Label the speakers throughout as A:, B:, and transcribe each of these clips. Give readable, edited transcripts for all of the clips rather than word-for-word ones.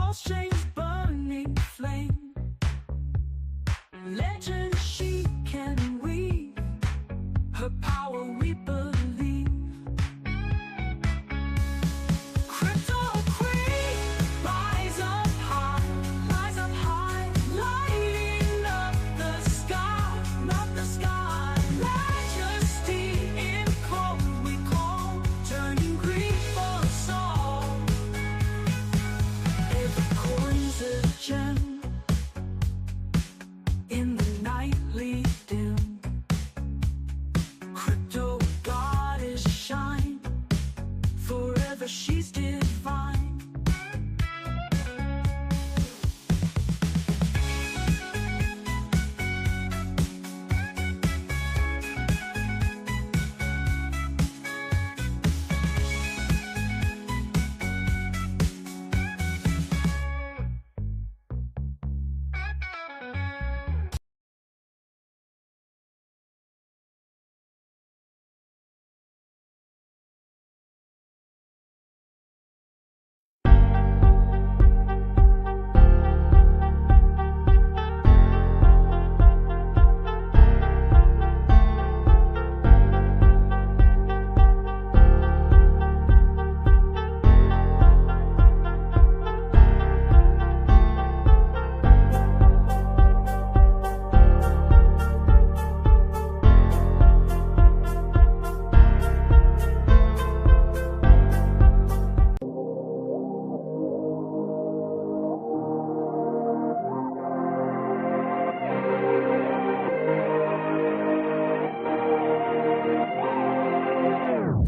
A: PulseChain's burning flame. Legend she can weave, her power we believe. CRYTO Queen, rise up high, lighting up the sky, majesty in code we call, turning greed for song. Every coin's a gem in the nightly dim. CRYTO goddess shine, forever she's divine.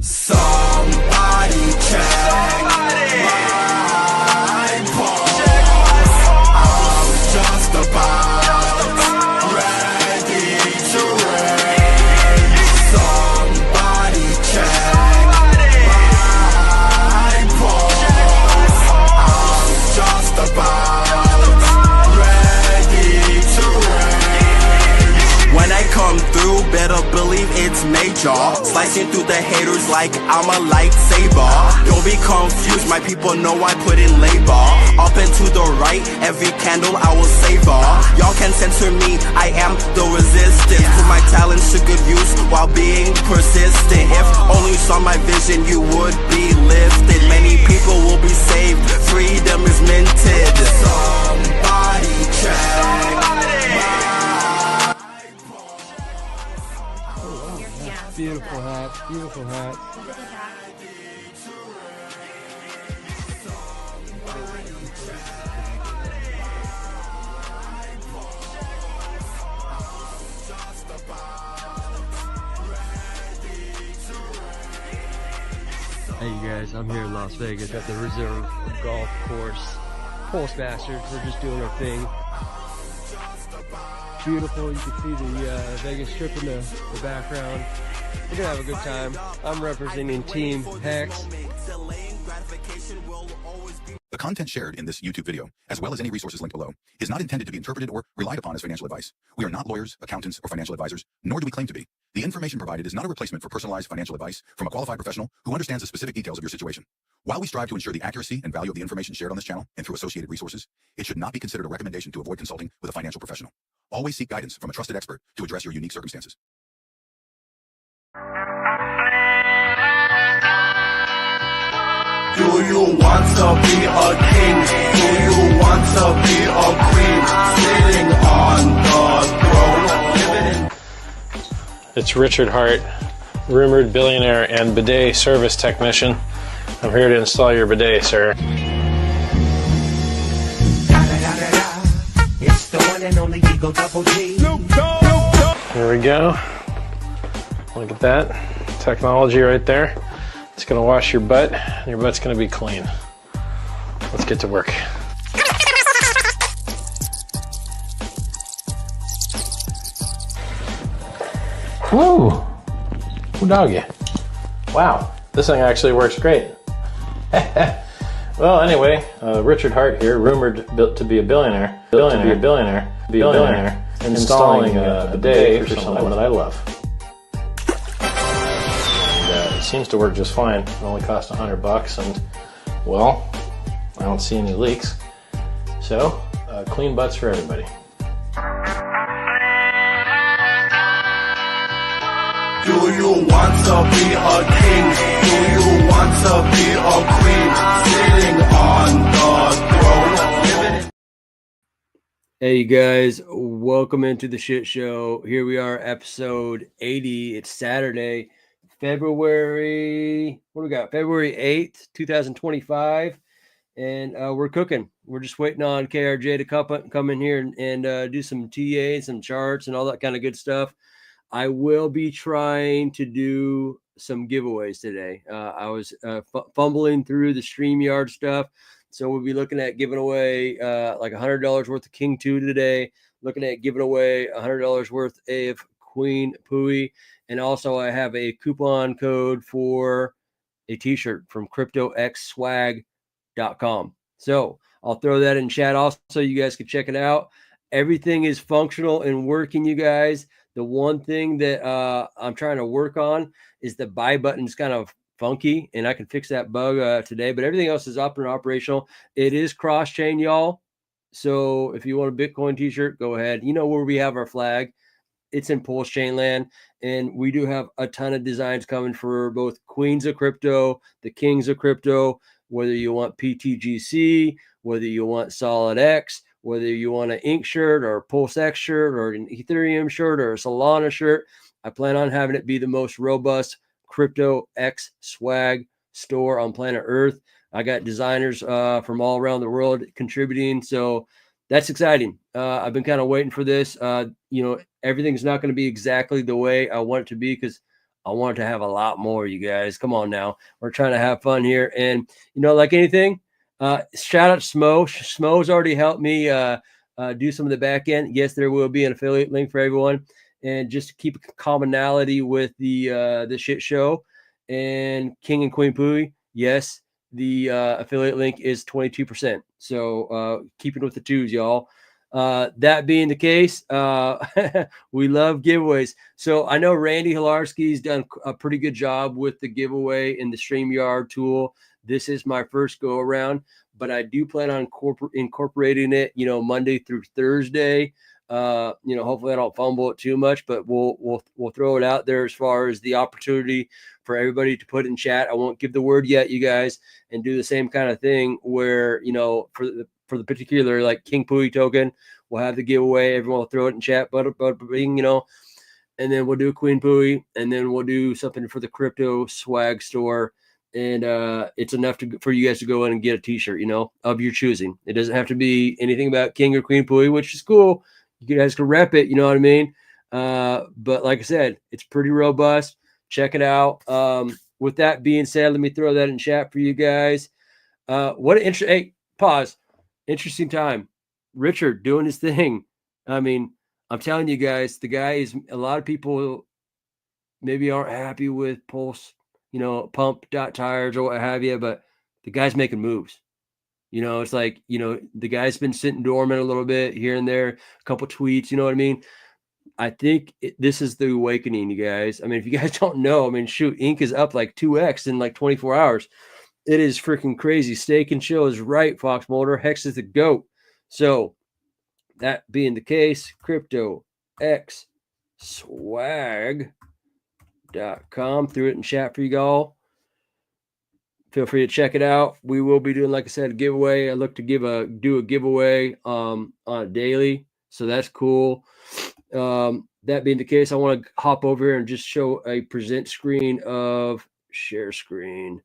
B: Somebody check my pulse. I'm just about ready to race. Somebody check my pulse. I'm just about ready to race. When I come through, better believe it's major. Slicing through the haters like I'm a lightsaber. Don't be confused, my people know I put in labor. Up and to the right, every candle I will savor. Y'all can censor me, I am the resistance. Put my talents to good use while being persistent. If only you saw my vision, you would be lifted. Many people will be saved, freedom is minted. Somebody check.
C: Beautiful hat, beautiful hat. Hey you guys, I'm here in Las Vegas at the Reserve Golf Course. Pulse Masters, we're just doing our thing. Beautiful, you can see the Vegas Strip in the background. We're gonna have a good time. I'm representing Team Hex.
D: The content shared in this YouTube video, as well as any resources linked below, is not intended to be interpreted or relied upon as financial advice. We are not lawyers, accountants, or financial advisors, nor do we claim to be. The information provided is not a replacement for personalized financial advice from a qualified professional who understands the specific details of your situation. While we strive to ensure the accuracy and value of the information shared on this channel and through associated resources, it should not be considered a recommendation to avoid consulting with a financial professional. Always seek guidance from a trusted expert to address your unique circumstances.
B: Do you want to be a king? Do you want to be a queen? Sitting on the throne.
E: It's Richard Hart, rumored billionaire and bidet service technician. I'm here to install your bidet, sir.
B: It's the one and only Eagle Double G.
E: Here we go. Look at that technology right there. It's gonna wash your butt, and your butt's gonna be clean. Let's get to work. Woo! Ooh, doggy. Wow, this thing actually works great. Well, anyway, Richard Hart here, rumored to be a billionaire, installing a bidet for someone that I love. It seems to work just fine. It only cost $100, and well, I don't see any leaks. So clean butts for everybody.
B: Do you want to be a king? Do you want to be a queen? Sitting on the throne.
C: Hey, you guys, welcome into the shit show. Here we are, episode 80. It's Saturday, February 8th, 2025. And we're cooking. We're just waiting on KRJ to come in here and do some TA, some charts, and all that kind of good stuff. I will be trying to do some giveaways today. I was fumbling through the StreamYard stuff. So we'll be looking at giving away like $100 worth of King 2 today, looking at giving away $100 worth of Queen Pooie. And also I have a coupon code for a t-shirt from CryptoXSwag.com. So I'll throw that in chat also so you guys can check it out. Everything is functional and working, you guys. The one thing that I'm trying to work on is the buy button is kind of funky, and I can fix that bug today, but everything else is up and operational. It is cross-chain, y'all. So if you want a Bitcoin t-shirt, go ahead. You know where we have our flag. It's in PulseChain land, and we do have a ton of designs coming for both queens of crypto, the kings of crypto, whether you want PTGC, whether you want Solid X, whether you want an Ink shirt or a Pulse X shirt or an Ethereum shirt or a Solana shirt. I plan on having it be the most robust Crypto X swag store on planet Earth. I got designers from all around the world contributing, so that's exciting. I've been kind of waiting for this. Everything's not going to be exactly the way I want it to be because I want it to have a lot more, you guys. Come on now. We're trying to have fun here. And, like anything, shout out to Smo. Smo's already helped me do some of the back end. Yes, there will be an affiliate link for everyone. And just keep a commonality with the shit show and King and Queen Pooie. Yes, the affiliate link is 22%. So keep it with the twos, y'all. That being the case, we love giveaways. So I know Randy Hilarski's done a pretty good job with the giveaway in the StreamYard tool. This is my first go around, but I do plan on incorporating it, Monday through Thursday. Hopefully I don't fumble it too much, but we'll throw it out there as far as the opportunity for everybody to put in chat. I won't give the word yet, you guys, and do the same kind of thing where, for the particular like King Pooie token, we'll have the giveaway. Everyone will throw it in chat, but and then we'll do Queen Pooie, and then we'll do something for the crypto swag store. And it's enough for you guys to go in and get a t-shirt, of your choosing. It doesn't have to be anything about King or Queen Pooie, which is cool. You guys can rep it, you know what I mean? But like I said, it's pretty robust. Check it out. With that being said, let me throw that in chat for you guys. Hey, pause. Interesting time. Richard doing his thing. I mean, I'm telling you guys, the guy is, a lot of people maybe aren't happy with Pulse, pump.tires or what have you, but the guy's making moves. It's like, the guy's been sitting dormant a little bit here and there, a couple tweets, you know what I mean? I think this is the awakening, you guys. I mean, if you guys don't know, shoot, Ink is up like 2x in like 24 hours. It is freaking crazy. Steak and Chill is right, Fox Mulder. Hex is the GOAT. So that being the case, CryptoXSwag.com. Threw it in chat for you all. Feel free to check it out. We will be doing, like I said, a giveaway. I look to do a giveaway on a daily. So that's cool. That being the case, I want to hop over here and just show a present screen of share screen.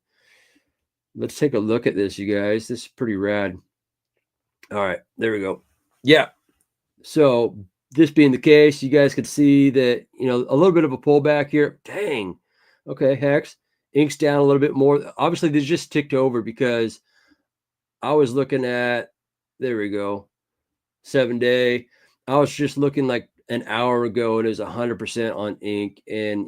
C: Let's take a look at this, you guys. This is pretty rad. All right, there we go. Yeah. So this being the case, you guys can see that, a little bit of a pullback here. Dang. Okay, Hex. Ink's down a little bit more. Obviously, this just ticked over because I was looking at, there we go, 7-day. I was just looking like an hour ago, and it was 100% on Ink. And,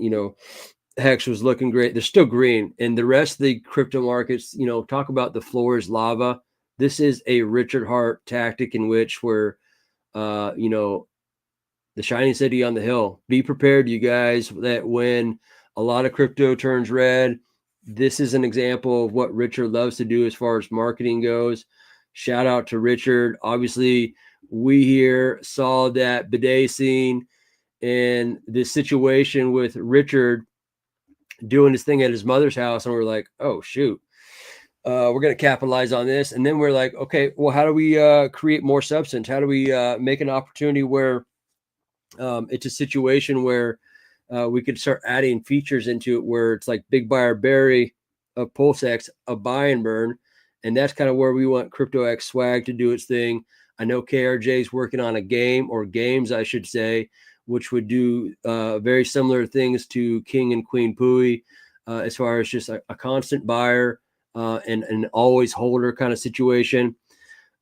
C: Hex was looking great. They're still green. And the rest of the crypto markets, talk about the floor is lava. This is a Richard Hart tactic in which we're, the shining city on the hill. Be prepared, you guys, that when a lot of crypto turns red, this is an example of what Richard loves to do as far as marketing goes. Shout out to Richard. Obviously, we here saw that bidet scene and this situation with Richard doing his thing at his mother's house, and we're like, oh shoot, we're going to capitalize on this. And then we're like, okay, well, how do we create more substance? How do we make an opportunity where it's a situation where we could start adding features into it, where it's like Big Buyer Berry of PulseX, a buy and burn. And that's kind of where we want CryptoX swag to do its thing. I know KRJ is working on a game, or games, I should say, which would do very similar things to King and Queen Pooie, as far as just a constant buyer and an always holder kind of situation.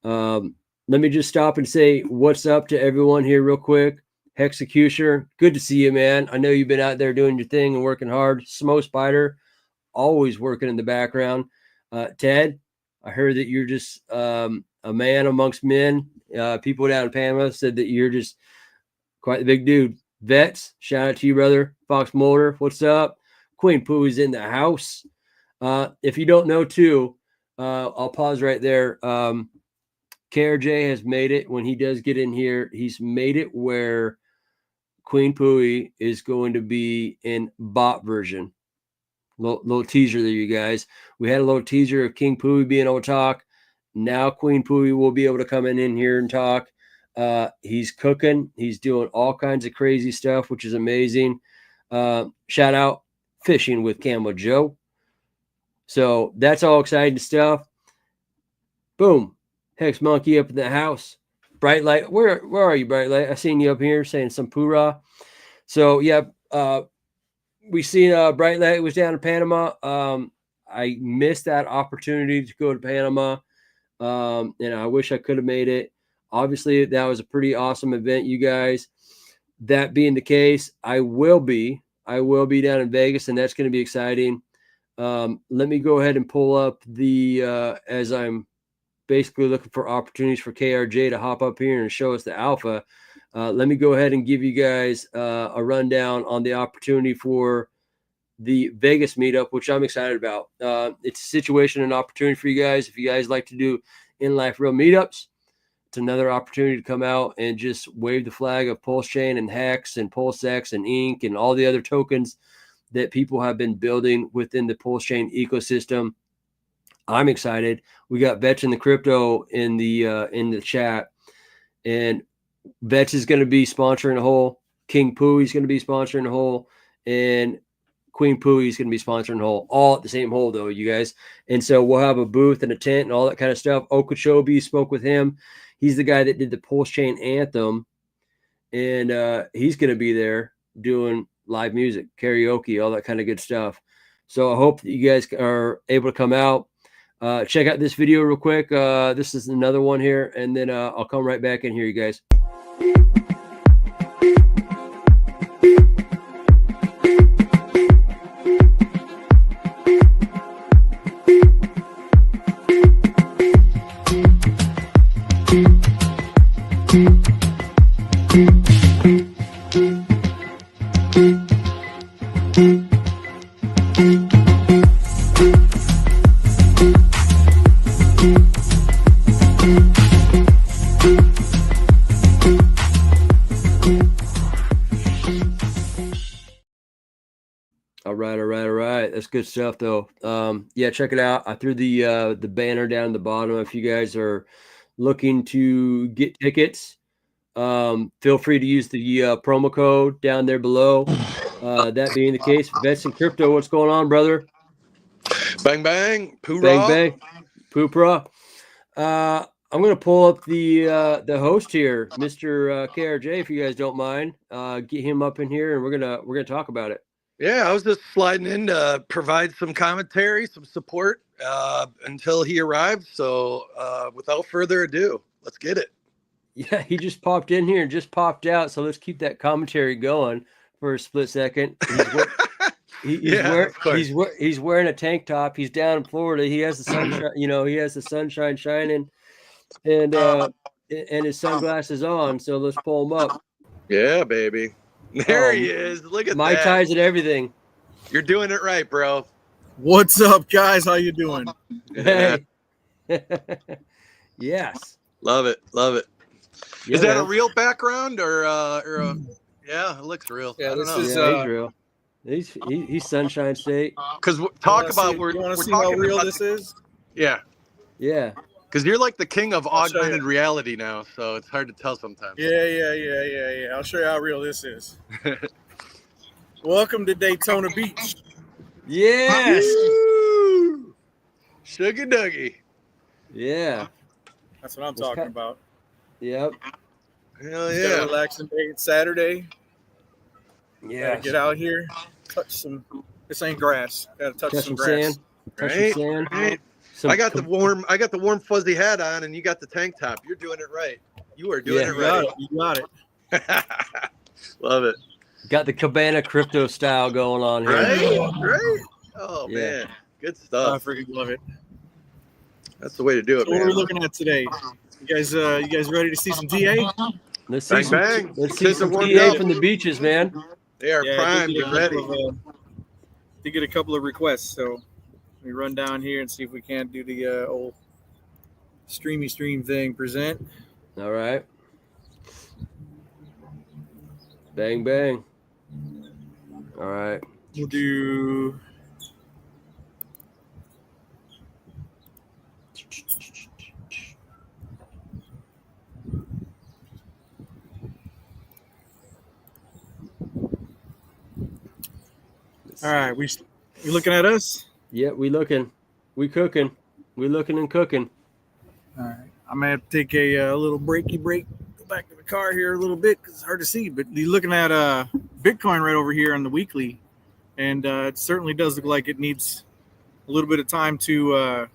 C: Let me just stop and say what's up to everyone here real quick. Hexecutioner, good to see you, man. I know you've been out there doing your thing and working hard. Smo Spider, always working in the background. Ted, I heard that you're just a man amongst men. People down in Panama said that you're just quite the big dude. Vets, shout out to you, brother. Fox Mulder, what's up? Queen Pooie's in the house. If you don't know, too, I'll pause right there. KRJ has made it, when he does get in here, he's made it where Queen Pooie is going to be in bot version. Little teaser there, you guys. We had a little teaser of King Pooie being able to talk. Now Queen Pooie will be able to come in here and talk. He's cooking. He's doing all kinds of crazy stuff, which is amazing. Shout out Fishing with Camo Joe. So that's all exciting stuff. Boom. Hex Monkey up in the house. Bright Light. Where are you, Bright Light? I seen you up here saying some poorah. So, yeah, we seen Bright Light was down in Panama. I missed that opportunity to go to Panama, and I wish I could have made it. Obviously, that was a pretty awesome event, you guys. That being the case, I will be down in Vegas, and that's going to be exciting. Let me go ahead and pull up the as I'm basically looking for opportunities for KRJ to hop up here and show us the alpha. Let me go ahead and give you guys a rundown on the opportunity for the Vegas meetup, which I'm excited about. It's a situation and opportunity for you guys. If you guys like to do in-life real meetups, it's another opportunity to come out and just wave the flag of PulseChain and Hex and PulseX and Ink and all the other tokens that people have been building within the PulseChain ecosystem. I'm excited. We got Vetch in the crypto in the chat, and Vetch is going to be sponsoring a hole. King Pooie is going to be sponsoring a hole, and Queen Pooie is going to be sponsoring a hole. All at the same hole, though, you guys. And so we'll have a booth and a tent and all that kind of stuff. Okeechobee, spoke with him. He's the guy that did the PulseChain anthem, and he's going to be there doing live music, karaoke, all that kind of good stuff. So I hope that you guys are able to come out. Check out this video real quick. This is another one here, and then I'll come right back in here, you guys. All right. That's good stuff, though. Yeah, check it out. I threw the banner down the bottom. If you guys are looking to get tickets, feel free to use the promo code down there below. That being the case, Vets and Crypto, what's going on, brother?
F: Bang, bang. Poorah.
C: Bang, bang. Poorah. I'm going to pull up the host here, Mr. KRJ, if you guys don't mind. Get him up in here, and we're gonna talk about it.
F: Yeah, I was just sliding in to provide some commentary, some support until he arrived. So without further ado, let's get it.
C: Yeah, he just popped in here and just popped out. So let's keep that commentary going for a split second. He's wearing a tank top. He's down in Florida. He has the sunshine. He has the sunshine shining, and his sunglasses on. So let's pull him up.
F: Yeah, baby. There he is. Look at
C: my
F: that.
C: ties and everything.
F: You're doing it right, bro.
G: What's up, guys? How you doing?
C: Hey. Yes.
F: Love it. Love it.
C: Yeah,
F: Is that a
C: man.
F: real background or a, yeah, it looks real.
G: Yeah,
F: I don't
G: this
F: know.
G: is
C: Yeah, he's real. He's Sunshine State.
F: Because
G: you
F: talk
G: wanna
F: about
G: see,
F: we're
G: you want to see
F: talking
G: how real
F: about
G: this is?
F: yeah.
C: Yeah.
F: Because you're like the king of
G: I'll show
F: augmented
G: you.
F: reality now, so it's hard to tell sometimes.
G: Yeah. I'll show you how real this is. Welcome to Daytona Beach.
C: Yes.
F: Woo! Sugar Dougie.
C: Yeah.
G: That's what I'm
C: It's
G: talking
C: kind-
G: about.
C: Yep.
F: Hell
G: Just got a
F: yeah.
G: relaxing day. It's Saturday.
C: Yeah.
G: Gotta get out here, touch some. This ain't grass. Gotta touch
C: Touch
G: some
C: some
G: grass.
C: sand. Touch
F: Right?
C: some sand.
F: Right.
C: Some
F: I got the warm fuzzy hat on, and you got the tank top. You're doing it right. You are doing
C: Yeah.
F: it
G: You got
F: right.
G: it. You got it.
F: Love it.
C: got the Cabana crypto style going on here.
F: Right? Oh
C: Yeah.
F: man, good
G: I
F: stuff.
G: freaking love it.
F: That's the way to do it,
G: So what are we
F: man.
G: looking at today? You guys ready to see some DA?
C: Let's
F: Bang,
C: see some,
F: bang.
C: let's see
F: Kids
C: some
F: are warmed
C: TA
F: up.
C: from the beaches, man.
F: They are
G: I
F: primed
G: did
F: and
G: get a
F: ready.
G: couple of, did get a couple of requests, so let me run down here and see if we can't do the old stream thing. Present.
C: All right. Bang bang. All right.
G: We'll do. All right, you looking at us?
C: Yeah, we looking. We cooking. We looking and cooking.
G: All right, I'm gonna have to take a little break. Go back to the car here a little bit because it's hard to see. But you're looking at Bitcoin right over here on the weekly, and it certainly does look like it needs a little bit of time to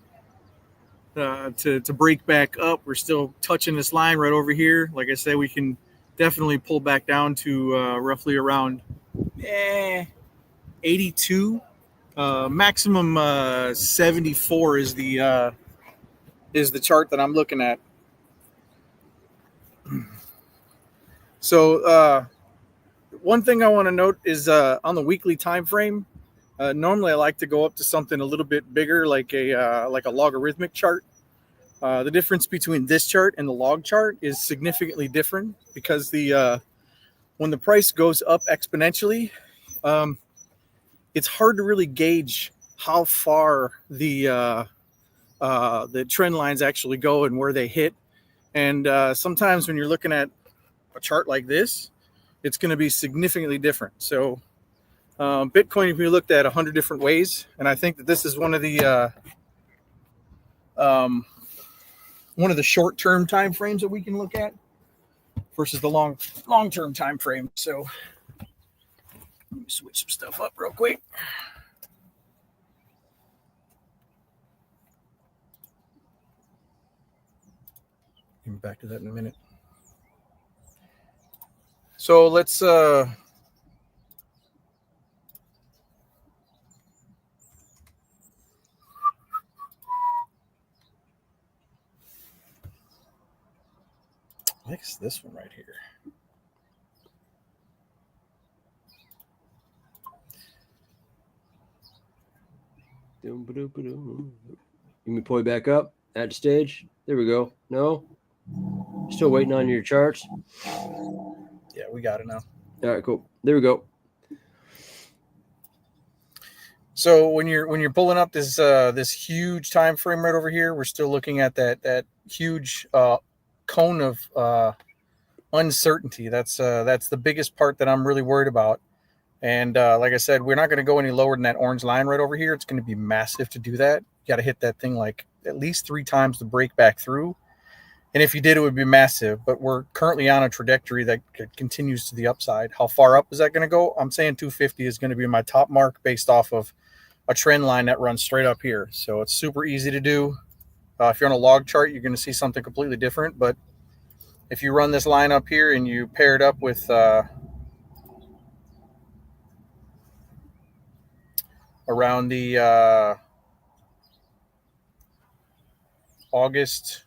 G: break back up. We're still touching this line right over here. Like I said, we can definitely pull back down to roughly around 82. Maximum 74 is the chart that I'm looking at. So one thing I want to note is on the weekly time frame. Normally, I like to go up to something a little bit bigger, like a logarithmic chart. The difference between this chart and the log chart is significantly different because when the price goes up exponentially, it's hard to really gauge how far the trend lines actually go and where they hit. And sometimes when you're looking at a chart like this, it's going to be significantly different. So Bitcoin, if we looked at 100 different ways, and I think that this is one of the short-term time frames that we can look at versus the long-term time frame. So let me switch some stuff up real quick. Get back to that in a minute. So let's I think it's this one right here.
C: You me pull it back up at the stage. There we go. No, still waiting on your charts.
G: Yeah, we got it now.
C: All right, cool. There we go.
G: So when you're pulling up this this huge time frame right over here, we're still looking at that huge cone of uncertainty. That's the biggest part that I'm really worried about. And like I said, we're not going to go any lower than that orange line right over here. It's going to be massive to do that. You got to hit that thing like at least 3 times to break back through. And if you did, it would be massive. But we're currently on a trajectory that continues to the upside. How far up is that going to go? I'm saying 250 is going to be my top mark based off of a trend line that runs straight up here. So it's super easy to do. If you're on a log chart, you're going to see something completely different. But if you run this line up here and you pair it up with around the August,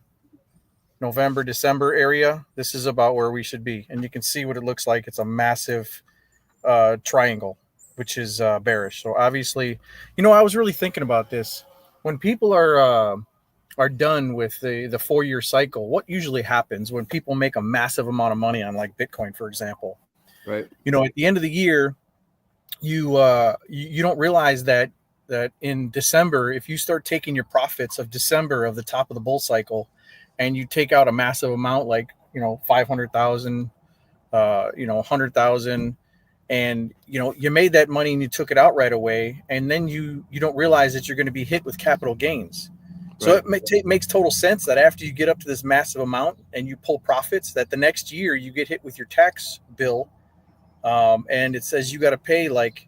G: November, December area, this is about where we should be. And you can see what it looks like. It's a massive triangle, which is bearish. So obviously, I was really thinking about this. When people are are done with the 4-year cycle, what usually happens when people make a massive amount of money on like Bitcoin, for example,
C: Right.
G: you know, at the end of the year, you don't realize that in December, if you start taking your profits of December of the top of the bull cycle, and you take out a massive amount, like, you know, 500,000, you know, 100,000, and you know you made that money and you took it out right away, and then you don't realize that you're going to be hit with capital gains. So
C: Right.
G: it makes total sense that after you get up to this massive amount and you pull profits, that the next year you get hit with your tax bill, and it says you got to pay like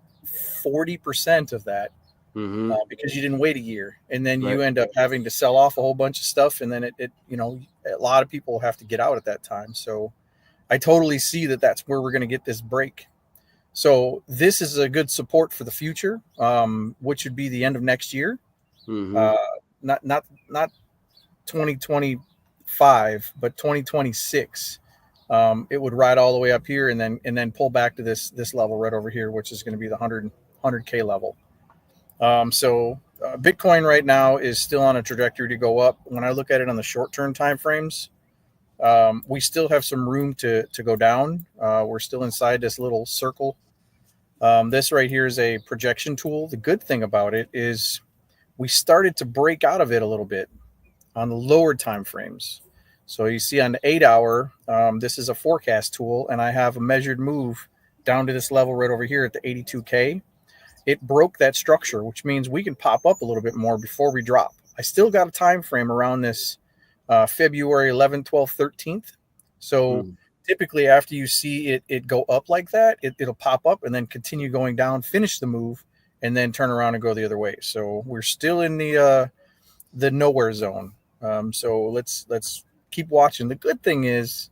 G: 40% of that,
C: Mm-hmm.
G: because you didn't wait a year, and then you
C: Right.
G: end up having to sell off a whole bunch of stuff, and then it you know, a lot of people have to get out at that time. So I totally see that that's where we're going to get this break. So this is a good support for the future, which would be the end of next year.
C: Mm-hmm.
G: Uh, not 2025, but 2026. It would ride all the way up here and then pull back to this level right over here, which is going to be the 100K level. So Bitcoin right now is still on a trajectory to go up. When I look at it on the short-term time frames, we still have some room to go down. We're still inside this little circle. This right here is a projection tool. The good thing about it is we started to break out of it a little bit on the lower time frames. So you see on the 8-hour, this is a forecast tool, and I have a measured move down to this level right over here at the 82K. It broke that structure, which means we can pop up a little bit more before we drop. I still got a time frame around this February 11th, 12th, 13th. So typically after you see it go up like that, it'll pop up and then continue going down, finish the move, and then turn around and go the other way. So we're still in the nowhere zone. So let's keep watching. The good thing is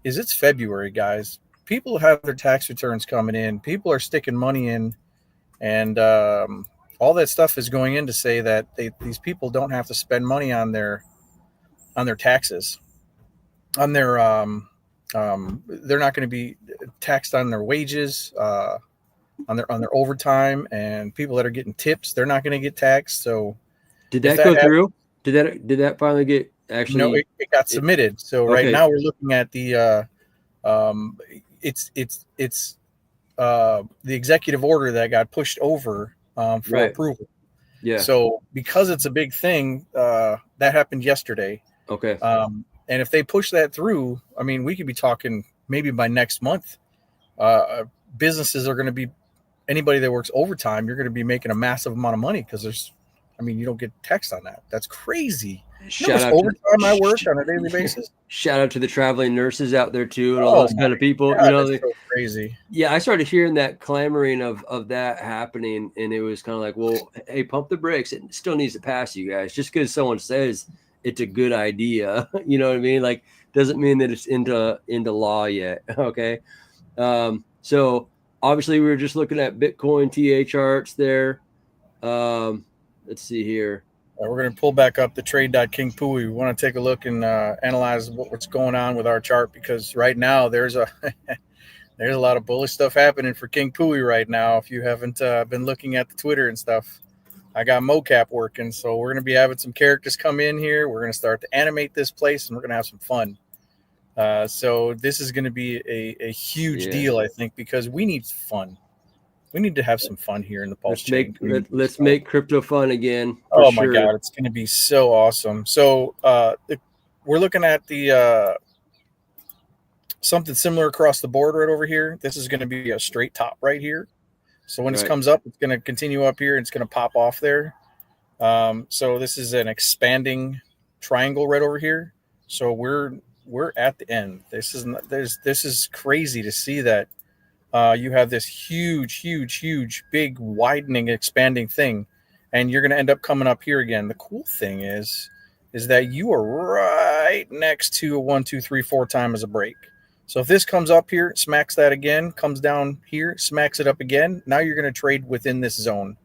G: it's February, guys. People have their tax returns coming in. People are sticking money in, and all that stuff is going in to say that these people don't have to spend money on their taxes, on their they're not going to be taxed on their wages, on their overtime, and people that are getting tips, they're not going to get taxed. So
C: did that go through? Did that finally get actually?
G: No, it got submitted. So right now we're looking at the it's the executive order that got pushed over for approval.
C: Yeah.
G: So because it's a big thing, that happened yesterday.
C: Okay.
G: And if they push that through, I mean, we could be talking maybe by next month. Businesses are going to be, anybody that works overtime, you're going to be making a massive amount of money because you don't get taxed on that. That's crazy.
C: Shout out
G: overtime I work on a daily basis.
C: Shout out to the traveling nurses out there too, and all those kind of people.
G: God, that's so crazy.
C: Yeah, I started hearing that clamoring of that happening, and it was kind of like, well, hey, pump the brakes. It still needs to pass, you guys. Just because someone says it's a good idea, you know what I mean? Like, doesn't mean that it's into law yet. Okay. So obviously we were just looking at Bitcoin TA charts there. Let's see here.
G: We're going to pull back up the trade.King Pooie. We want to take a look and analyze what's going on with our chart, because right now there's a lot of bullish stuff happening for King Pooie right now. If you haven't been looking at the Twitter and stuff, I got mocap working, so we're going to be having some characters come in here. We're going to start to animate this place, and we're going to have some fun. So this is going to be a huge deal, I think, because we need fun. We need to have some fun here in the PulseChain.
C: Let's make crypto fun again.
G: Oh my God, it's going to be so awesome. So we're looking at the something similar across the board right over here. This is going to be a straight top right here. So when this comes up, it's going to continue up here and it's going to pop off there. So this is an expanding triangle right over here. So we're at the end. This is crazy to see that. You have this huge, big, widening, expanding thing, and you're going to end up coming up here again. The cool thing is that you are right next to a 1, 2, 3, 4 time as a break. So if this comes up here, smacks that again, comes down here, smacks it up again, now you're going to trade within this zone.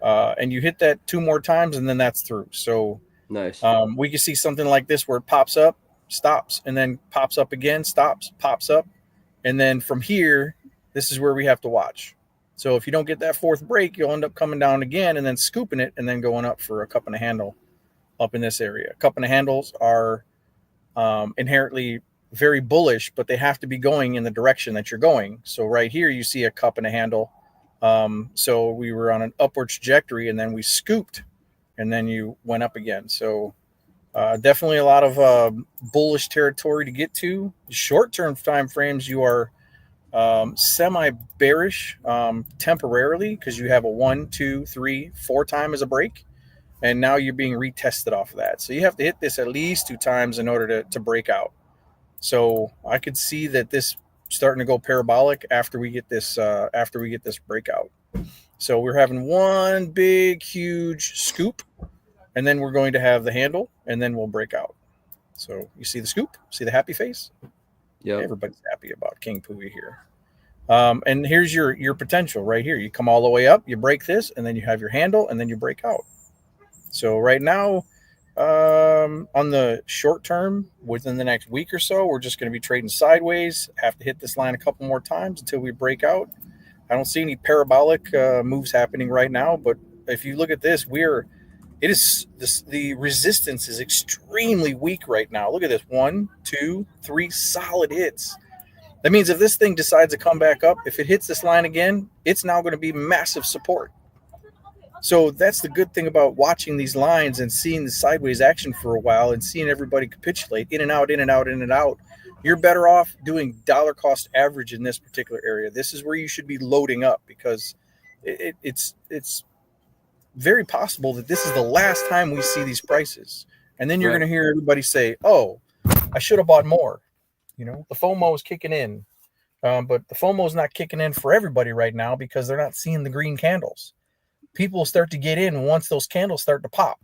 G: And you hit that 2 more times, and then that's through. So
C: nice.
G: We can see something like this where it pops up, stops, and then pops up again, stops, pops up. And then from here, this is where we have to watch. So if you don't get that 4th break, you'll end up coming down again and then scooping it and then going up for a cup and a handle. up in this area. Cup and handles are inherently very bullish, but they have to be going in the direction that you're going. So right here, you see a cup and a handle. So we were on an upward trajectory, and then we scooped, and then you went up again. So definitely a lot of bullish territory to get to. Short-term time frames, you are semi-bearish temporarily, because you have a 1, 2, 3, 4 time as a break, and now you're being retested off of that. So you have to hit this at least 2 times in order to break out. So I could see that this starting to go parabolic after we get this breakout. So we're having one big huge scoop, and then we're going to have the handle, and then we'll break out. So you see the scoop, see the happy face.
C: Yeah,
G: everybody's happy about King Pooie here. And here's your potential right here. You come all the way up, you break this, and then you have your handle, and then you break out. So right now, on the short term, within the next week or so, we're just going to be trading sideways. Have to hit this line a couple more times until we break out. I don't see any parabolic moves happening right now, but if you look at this, the resistance is extremely weak right now. Look at this, 1, 2, 3 solid hits. That means if this thing decides to come back up, if it hits this line again, it's now going to be massive support. So that's the good thing about watching these lines and seeing the sideways action for a while and seeing everybody capitulate in and out, in and out, in and out. You're better off doing dollar cost average in this particular area. This is where you should be loading up, because it's very possible that this is the last time we see these prices. And then you're going to hear everybody say, oh, I should have bought more. You know, the FOMO is kicking in. But the FOMO is not kicking in for everybody right now, because they're not seeing the green candles. People start to get in once those candles start to pop.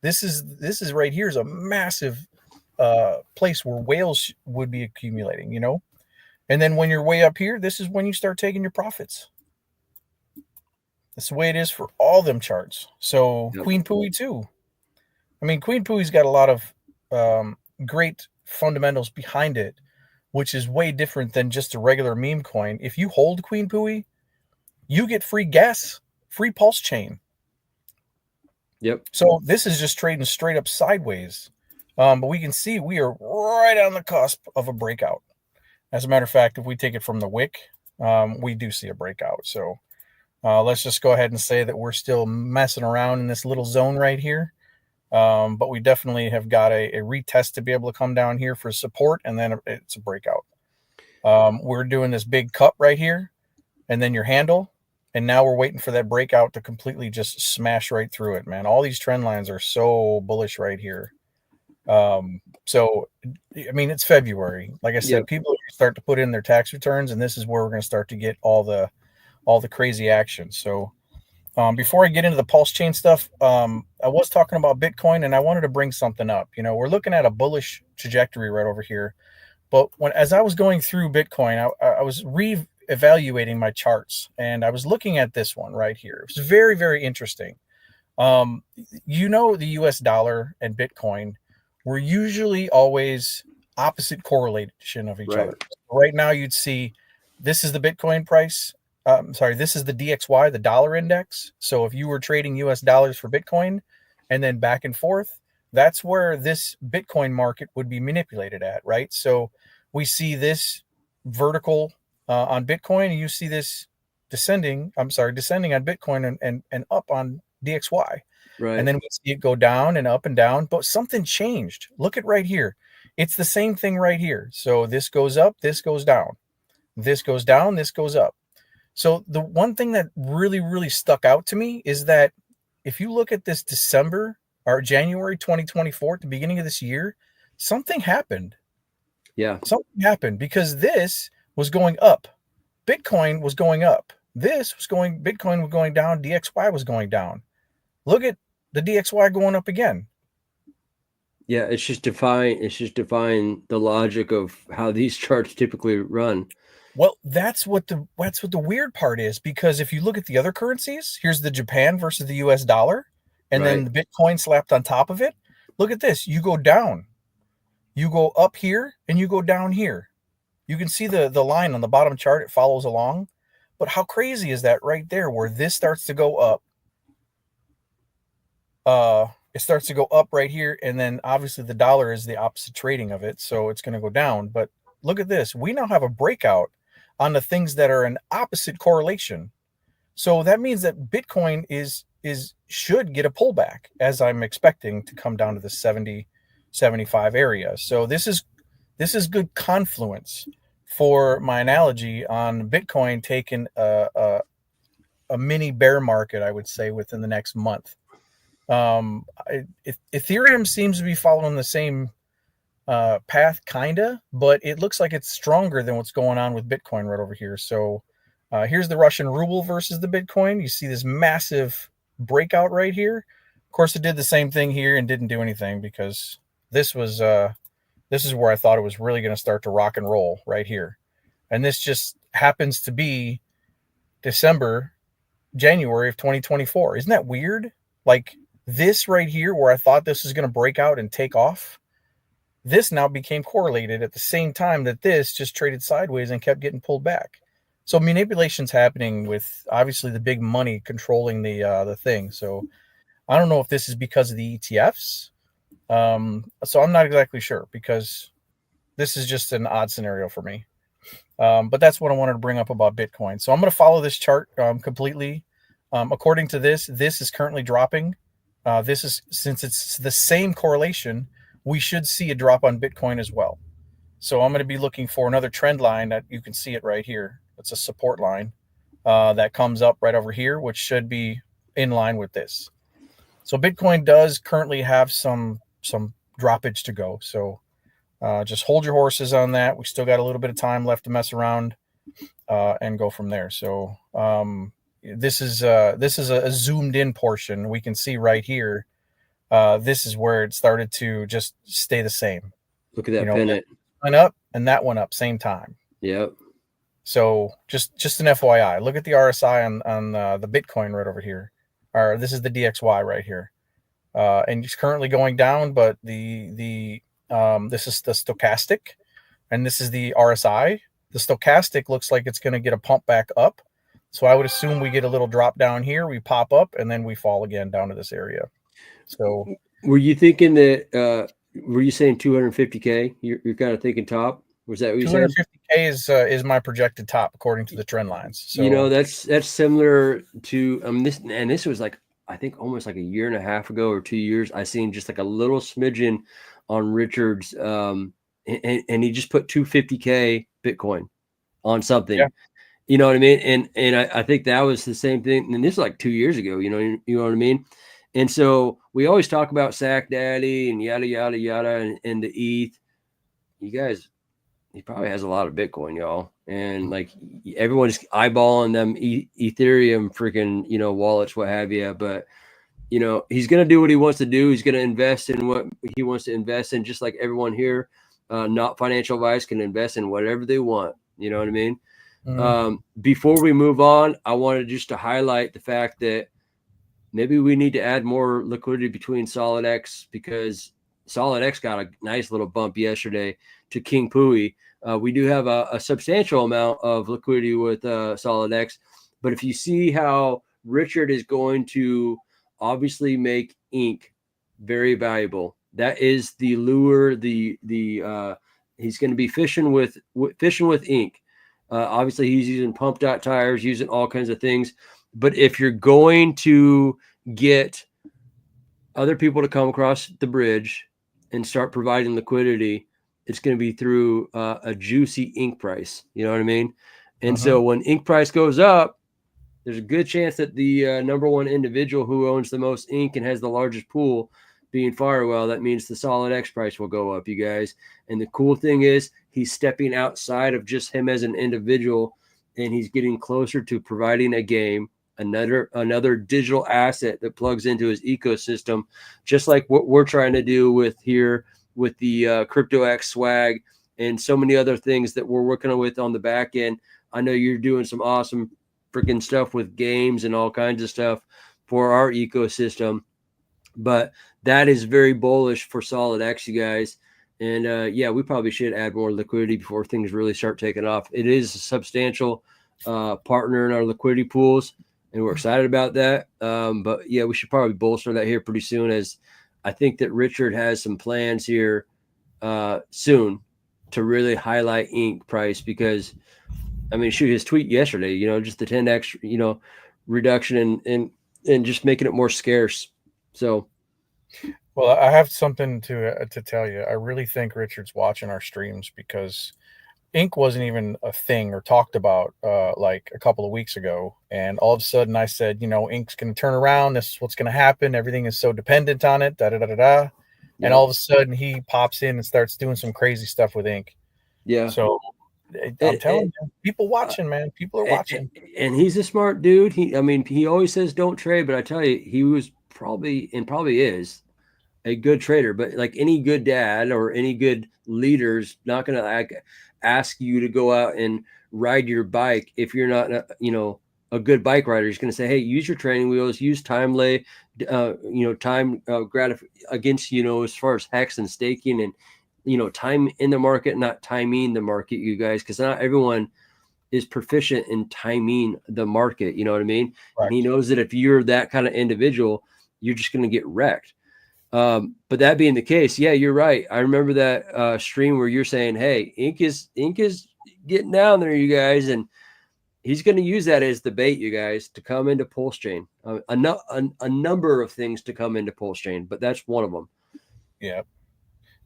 G: This is right here is a massive place where whales would be accumulating, you know. And then when you're way up here, this is when you start taking your profits. That's the way it is for all them charts. So yep. Queen Pooie too. I mean, Queen Pooie's got a lot of great fundamentals behind it, which is way different than just a regular meme coin. If you hold Queen Pooie, you get free gas, free PulseChain.
C: Yep.
G: So this is just trading straight up sideways. But we can see we are right on the cusp of a breakout. As a matter of fact, if we take it from the wick, we do see a breakout. So let's just go ahead and say that we're still messing around in this little zone right here. But we definitely have got a retest to be able to come down here for support, and then it's a breakout. We're doing this big cup right here, and then your handle. And now we're waiting for that breakout to completely just smash right through it, man. All these trend lines are so bullish right here. So, I mean, it's February. Like I said, people start to put in their tax returns, and this is where we're going to start to get all the crazy action. So before I get into the PulseChain stuff, I was talking about Bitcoin, and I wanted to bring something up. You know, we're looking at a bullish trajectory right over here. But as I was going through Bitcoin, I was evaluating my charts, and I was looking at this one right here. It was very, very interesting. You know, the US dollar and Bitcoin were usually always opposite correlation of each other. Right now, you'd see this is the Bitcoin price. This is the DXY, the dollar index. So if you were trading US dollars for Bitcoin and then back and forth, that's where this Bitcoin market would be manipulated at, right? So we see this vertical on Bitcoin, and you see this descending on Bitcoin and up on DXY. Right. And then we see it go down and up and down, but something changed. Look at right here. It's the same thing right here. So this goes up, this goes down. This goes down, this goes up. So the one thing that really, really stuck out to me is that if you look at this December or January 2024, at the beginning of this year, something happened. Yeah. Something happened, because this was going up. Bitcoin was going up. Bitcoin was going down. DXY was going down. Look at the DXY going up again.
C: Yeah, it's just defying the logic of how these charts typically run.
G: Well, that's what the weird part is, because if you look at the other currencies, here's the Japan versus the US dollar, and then the Bitcoin slapped on top of it. Look at this. You go down. You go up here and you go down here. You can see the line on the bottom chart. It follows along. But how crazy is that right there, where this starts to go up? it starts to go up right here, and then obviously the dollar is the opposite trading of it, so it's going to go down. But look at this. We now have a breakout on the things that are an opposite correlation. So that means that Bitcoin should get a pullback, as I'm expecting to come down to the 70, 75 area. So this is good confluence for my analogy on Bitcoin taking a mini bear market, I would say, within the next month. Ethereum seems to be following the same path, kinda, but it looks like it's stronger than what's going on with Bitcoin right over here. So here's the Russian ruble versus the Bitcoin. You see this massive breakout right here. Of course, it did the same thing here and didn't do anything, because this is where I thought it was really going to start to rock and roll right here. And this just happens to be January of 2024. Isn't that weird? Like this right here, where I thought this was going to break out and take off, this now became correlated at the same time that this just traded sideways and kept getting pulled back. So manipulation's happening with obviously the big money controlling the thing. So I don't know if this is because of the ETFs. So I'm not exactly sure, because this is just an odd scenario for me. But that's what I wanted to bring up about Bitcoin. So I'm going to follow this chart completely. According to this is currently dropping. Since it's the same correlation, we should see a drop on Bitcoin as well. So I'm going to be looking for another trend line that you can see it right here. It's a support line that comes up right over here, which should be in line with this. So Bitcoin does currently have some droppage to go. So just hold your horses on that. We still got a little bit of time left to mess around and go from there. So this is a zoomed in portion. We can see right here. This is where it started to just stay the same.
C: Look at that pennant.
G: Went up and that went up same time.
C: Yep.
G: So just an FYI, look at the RSI on the Bitcoin right over here. Or this is the DXY right here. And it's currently going down, but this is the stochastic, and this is the RSI. The stochastic looks like it's going to get a pump back up. So I would assume we get a little drop down here, we pop up, and then we fall again down to this area. So
C: were you thinking that, were you saying 250K? You're kind of thinking top? Was that what you said?
G: 250K is my projected top according to the trend lines. So
C: that's similar to this was like, I think almost like a year and a half ago or 2 years. I seen just like a little smidgen on Richard's, and he just put 250K Bitcoin on something. Yeah. You know what I mean? And I think that was the same thing. And this is like 2 years ago. You know what I mean? And so we always talk about Sack Daddy and yada yada yada and the ETH. You guys, he probably has a lot of Bitcoin, y'all. And like everyone's eyeballing them Ethereum freaking, wallets, what have you. But, he's going to do what he wants to do. He's going to invest in what he wants to invest in, just like everyone here, not financial advice, can invest in whatever they want. You know what I mean? Mm-hmm. Before we move on, I wanted just to highlight the fact that maybe we need to add more liquidity between SolidX, because SolidX got a nice little bump yesterday to King Pooie. We do have a substantial amount of liquidity with SolidX, but if you see how Richard is going to obviously make ink very valuable, that is the lure. He's going to be fishing with ink. Obviously, he's using pump dot tires, using all kinds of things. But if you're going to get other people to come across the bridge and start providing liquidity, it's going to be through a juicy ink price. You know what I mean? And so when ink price goes up, there's a good chance that the number one individual who owns the most ink and has the largest pool, being Firewell, that means the SolidX price will go up, you guys. And the cool thing is he's stepping outside of just him as an individual, and he's getting closer to providing a game, another digital asset that plugs into his ecosystem, just like what we're trying to do with here with the CryptoX swag and so many other things that we're working with on the back end. I know you're doing some awesome freaking stuff with games and all kinds of stuff for our ecosystem, but that is very bullish for SolidX, you guys. And we probably should add more liquidity before things really start taking off. It is a substantial partner in our liquidity pools, and we're excited about that. But yeah, we should probably bolster that here pretty soon, as I think that Richard has some plans here soon to really highlight ink price, because I mean, shoot, his tweet yesterday, you know, just the 10x, you know, reduction and just making it more scarce. So,
G: Well, I have something to tell you. I really think Richard's watching our streams, because ink wasn't even a thing or talked about like a couple of weeks ago, and all of a sudden I said, you know, ink's going to turn around. This is what's going to happen. Everything is so dependent on it. Da da da da da. And all of a sudden he pops in and starts doing some crazy stuff with ink.
C: yeah.
G: So I'm telling you, people watching, man. People are watching.
C: And he's a smart dude. I mean, he always says don't trade, but I tell you, he was probably is a good trader. But like any good dad or any good leader's not going to ask you to go out and ride your bike if you're not, you know, a good bike rider. He's going to say, hey, use your training wheels, use time lay, you know, time against, you know, as far as hex and staking and, you know, time in the market, not timing the market, you guys, because not everyone is proficient in timing the market. You know what I mean?
G: Right.
C: And he knows that if you're that kind of individual, you're just going to get wrecked. But that being the case, yeah, you're right. I remember that stream where you're saying, hey, ink is getting down there, you guys. And he's going to use that as the bait, you guys, to come into PulseChain. A number of things to come into PulseChain, but that's one of them.
G: Yeah.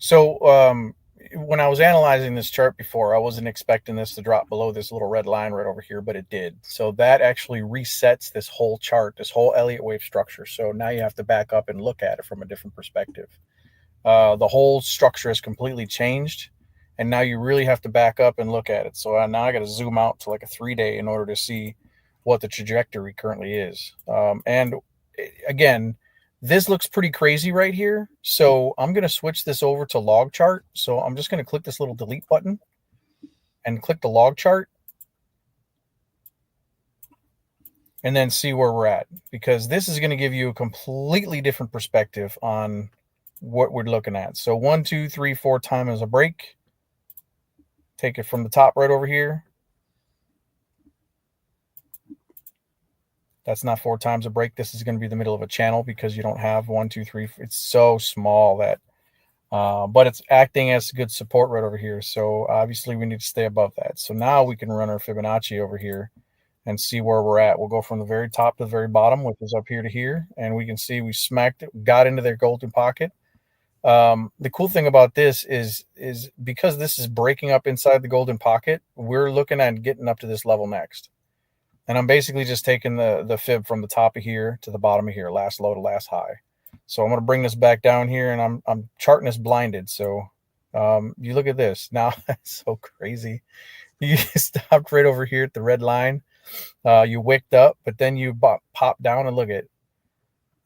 G: So when I was analyzing this chart before, I wasn't expecting this to drop below this little red line right over here, but it did. So that actually resets this whole chart, this whole Elliott wave structure. So now you have to back up and look at it from a different perspective. The whole structure has completely changed, and now you really have to back up and look at it. So now I got to zoom out to like a 3-day in order to see what the trajectory currently is. And again, this looks pretty crazy right here. So I'm going to switch this over to log chart. So I'm just going to click this little delete button and click the log chart, and then see where we're at, because this is going to give you a completely different perspective on what we're looking at. So 1, 2, 3, 4 time as a break. Take it from the top right over here. That's not 4 times a break. This is going to be the middle of a channel, because you don't have 1, 2, 3. It's so small that, but it's acting as good support right over here. So obviously we need to stay above that. So now we can run our Fibonacci over here and see where we're at. We'll go from the very top to the very bottom, which is up here to here. And we can see we smacked it, got into their golden pocket. The cool thing about this is because this is breaking up inside the golden pocket, we're looking at getting up to this level next. And I'm basically just taking the fib from the top of here to the bottom of here, last low to last high. So I'm going to bring this back down here, and I'm charting this blinded. So you look at this. Now, that's so crazy. You stopped right over here at the red line. You wicked up, but then you pop down, and look at it.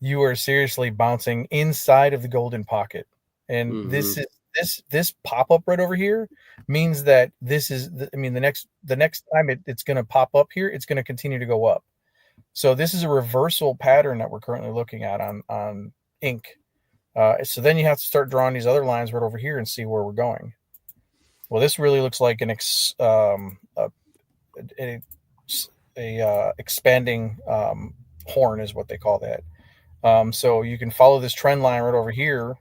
G: You are seriously bouncing inside of the golden pocket. And this pop up right over here means that this is, I mean, the next time it's going to pop up here, it's going to continue to go up. So this is a reversal pattern that we're currently looking at on ink. So then you have to start drawing these other lines right over here and see where we're going. Well, this really looks like an expanding horn is what they call that. So you can follow this trend line right over here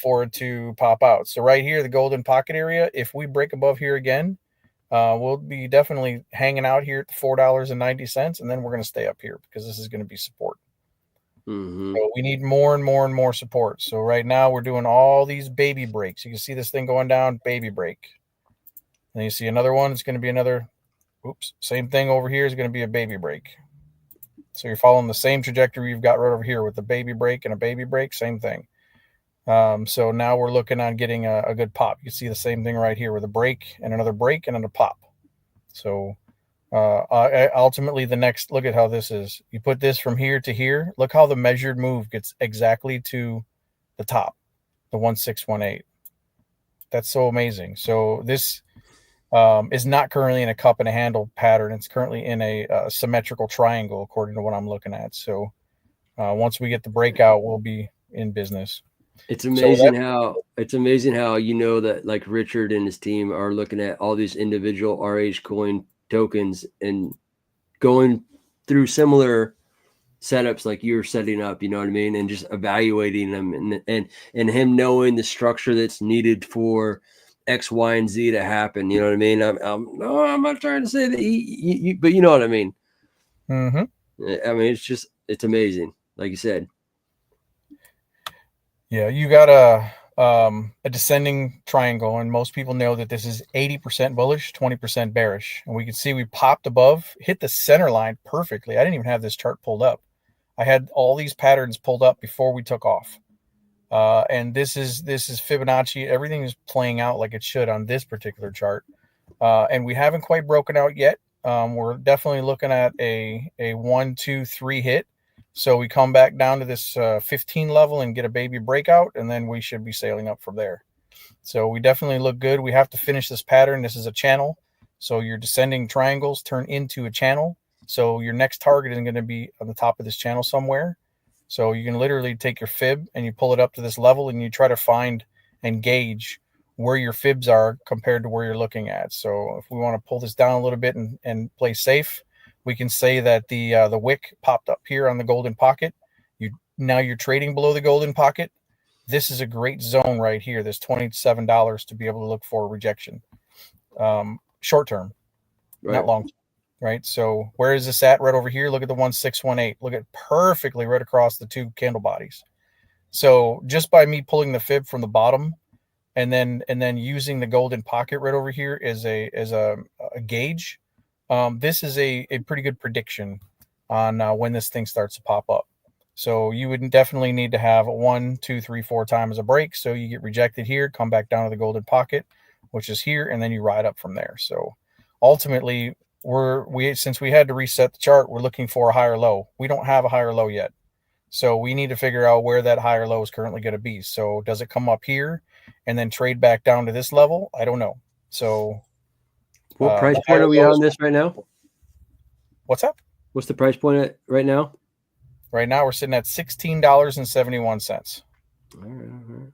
G: for it to pop out. So right here, the golden pocket area, if we break above here again, we'll be definitely hanging out here at $4.90, and then we're going to stay up here because this is going to be support. So we need more and more and more support. So right now we're doing all these baby breaks. You can see this thing going down, baby break. And you see another one. It's going to be another, same thing over here is going to be a baby break. So you're following the same trajectory you've got right over here with the baby break and a baby break, same thing. So now we're looking on getting a good pop. You see the same thing right here with a break and another break and then a pop. So ultimately the next, look at how this is. You put this from here to here. Look how the measured move gets exactly to the top, the 1618. That's so amazing. So this is not currently in a cup and a handle pattern. It's currently in a symmetrical triangle, according to what I'm looking at. So once we get the breakout, we'll be in business.
C: It's amazing how you know that like Richard and his team are looking at all these individual RH coin tokens and going through similar setups like you're setting up, you know what I mean, and just evaluating them, and him knowing the structure that's needed for X, Y, and Z to happen. You know what I mean? No, I'm not trying to say that but you know what I mean.
G: Mm-hmm.
C: I mean, it's amazing, like you said.
G: Yeah, you got a descending triangle, and most people know that this is 80% bullish, 20% bearish. And we can see we popped above, hit the center line perfectly. I didn't even have this chart pulled up. I had all these patterns pulled up before we took off. And this is Fibonacci. Everything is playing out like it should on this particular chart. And we haven't quite broken out yet. We're definitely looking at a 1, 2, 3 hit. So we come back down to this 15 level and get a baby breakout, and then we should be sailing up from there. So we definitely look good. We have to finish this pattern. This is a channel. So your descending triangles turn into a channel. So your next target is going to be on the top of this channel somewhere. So you can literally take your fib and you pull it up to this level, and you try to find and gauge where your fibs are compared to where you're looking at. So if we want to pull this down a little bit and play safe, we can say that the wick popped up here on the golden pocket. Now you're trading below the golden pocket. This is a great zone right here. There's $27 to be able to look for rejection. Short term,
C: Right.
G: not long term, right? So where is this at? Right over here. Look at the 1618. Look at perfectly right across the two candle bodies. So just by me pulling the fib from the bottom and then using the golden pocket right over here as a gauge, this is a pretty good prediction on when this thing starts to pop up. So you would definitely need to have 1, 2, 3, 4 times a break. So you get rejected here, come back down to the golden pocket, which is here, and then you ride up from there. So ultimately, since we had to reset the chart, we're looking for a higher low. We don't have a higher low yet. So we need to figure out where that higher low is currently going to be. So does it come up here and then trade back down to this level? I don't know. So
C: what price point are we on this right now?
G: What's up?
C: What's the price point right now?
G: Right now we're sitting at $16.71.
C: All right.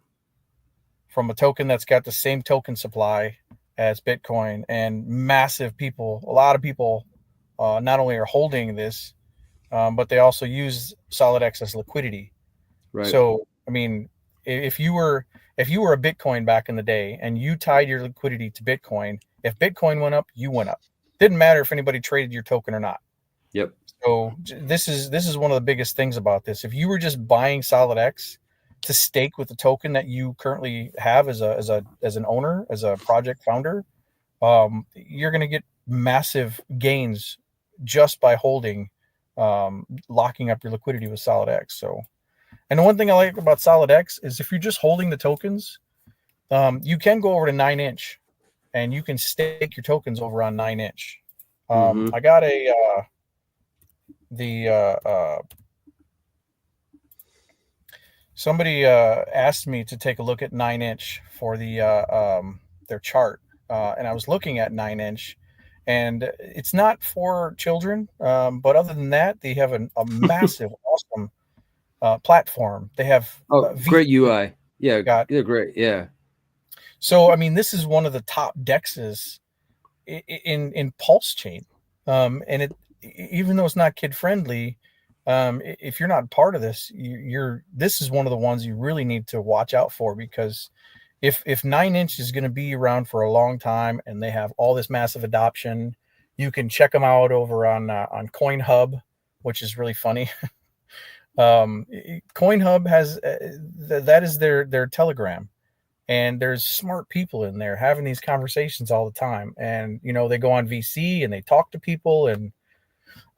G: From a token that's got the same token supply as Bitcoin, and a lot of people not only are holding this, but they also use SolidX as liquidity.
C: Right.
G: So, I mean, if you were a Bitcoin back in the day and you tied your liquidity to Bitcoin, if Bitcoin went up, you went up. Didn't matter if anybody traded your token or not.
C: Yep.
G: So this is one of the biggest things about this. If you were just buying SolidX to stake with the token that you currently have as an owner, as a project founder, you're going to get massive gains just by holding, locking up your liquidity with SolidX. So, and the one thing I like about SolidX is if you're just holding the tokens, you can go over to 9-inch and you can stake your tokens over on 9-inch. I got somebody asked me to take a look at 9-inch for their chart, and I was looking at 9-inch, and it's not for children, but other than that, they have a massive, awesome platform. They have
C: great UI. Yeah, they're great. Yeah.
G: So I mean, this is one of the top dexes in PulseChain, and it, even though it's not kid friendly, if you're not part of this, this is one of the ones you really need to watch out for, because if 9-inch is going to be around for a long time and they have all this massive adoption, you can check them out over on CoinHub, which is really funny. CoinHub has that is their Telegram, and there's smart people in there having these conversations all the time, and they go on V.I.C and they talk to people, and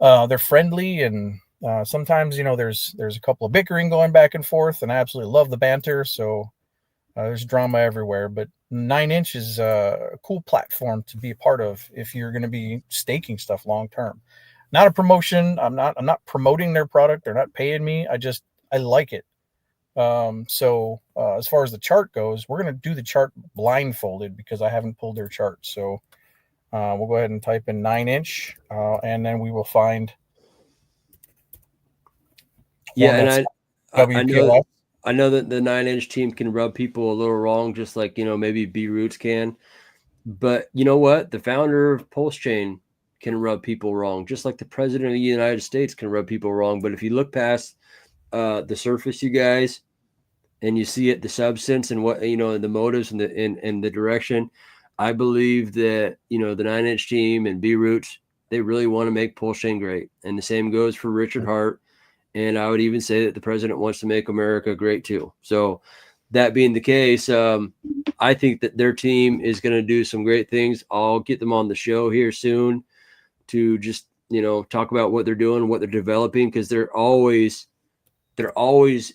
G: they're friendly, and sometimes there's a couple of bickering going back and forth, and I absolutely love the banter. So there's drama everywhere, but 9-inch is a cool platform to be a part of if you're going to be staking stuff long term. Not a promotion. I'm not promoting their product. They're not paying me. I like it. So as far as the chart goes, we're going to do the chart blindfolded because I haven't pulled their chart. So we'll go ahead and type in 9-inch, and then we will find.
C: Yeah, and I know that the 9-inch team can rub people a little wrong, just like maybe B Roots can. But you know what? The founder of PulseChain can rub people wrong, just like the president of the United States can rub people wrong. But if you look past the surface, you guys, and you see it, the substance and what, the motives and the direction, I believe that, the 9-inch team and B-Roots, they really want to make PulseChain great. And the same goes for Richard Hart. And I would even say that the president wants to make America great too. So that being the case, I think that their team is going to do some great things. I'll get them on the show here soon to just, talk about what they're doing, what they're developing, because they're always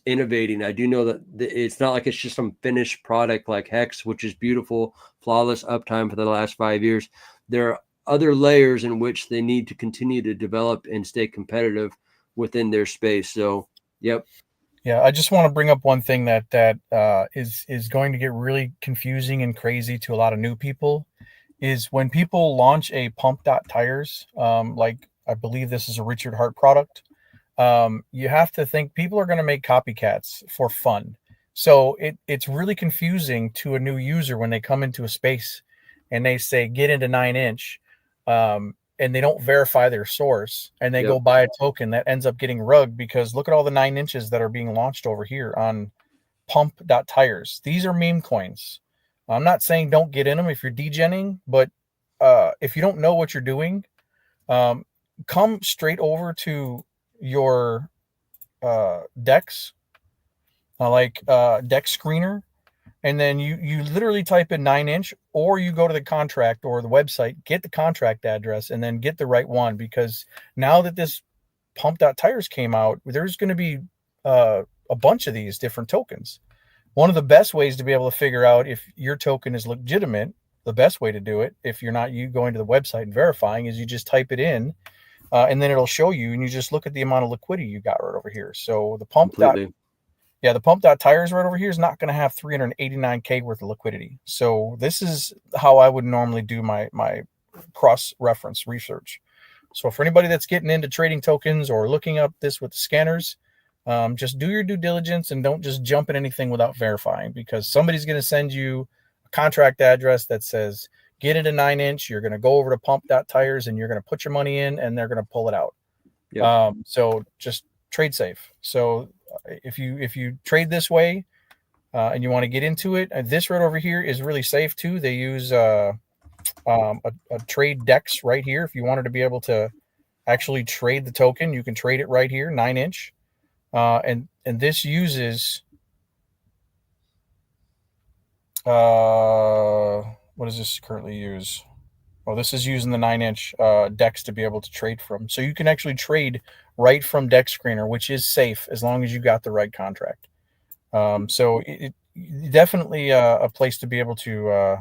C: innovating. I do know that it's not like it's just some finished product like Hex, which is beautiful, flawless uptime for the last 5 years. There are other layers in which they need to continue to develop and stay competitive within their space. So, yep.
G: Yeah, I just want to bring up one thing that is going to get really confusing and crazy to a lot of new people is when people launch a pump.tires, like I believe this is a Richard Hart product. You have to think people are going to make copycats for fun. So it's really confusing to a new user when they come into a space and they say, get into 9-inch, and they don't verify their source and they go buy a token that ends up getting rugged because look at all the 9 inches that are being launched over here on pump.tires. These are meme coins. I'm not saying don't get in them if you're degenning, but if you don't know what you're doing, come straight over to your DEX, DEX screener, and then you literally type in 9-inch, or you go to the contract or the website, get the contract address, and then get the right one. Because now that this pump.tires came out, there's going to be a bunch of these different tokens. One of the best ways to be able to figure out if your token is legitimate, the best way to do it, if you're not going to the website and verifying, is you just type it in, and then it'll show you, and you just look at the amount of liquidity you got right over here. So the the pump.tires right over here is not going to have 389K worth of liquidity. So this is how I would normally do my cross-reference research. So for anybody that's getting into trading tokens or looking up this with the scanners, just do your due diligence and don't just jump in anything without verifying, because somebody's going to send you a contract address that says, get into 9-inch, you're going to go over to pump.tires and you're going to put your money in and they're going to pull it out. Yep. So just trade safe. So if you trade this way and you want to get into it, this right over here is really safe too. They use a trade DEX right here. If you wanted to be able to actually trade the token, you can trade it right here, 9-inch. And this uses what does this currently use? Well, this is using the 9-inch DEX to be able to trade from. So you can actually trade right from DEX Screener, which is safe as long as you got the right contract. So it definitely a place to be able to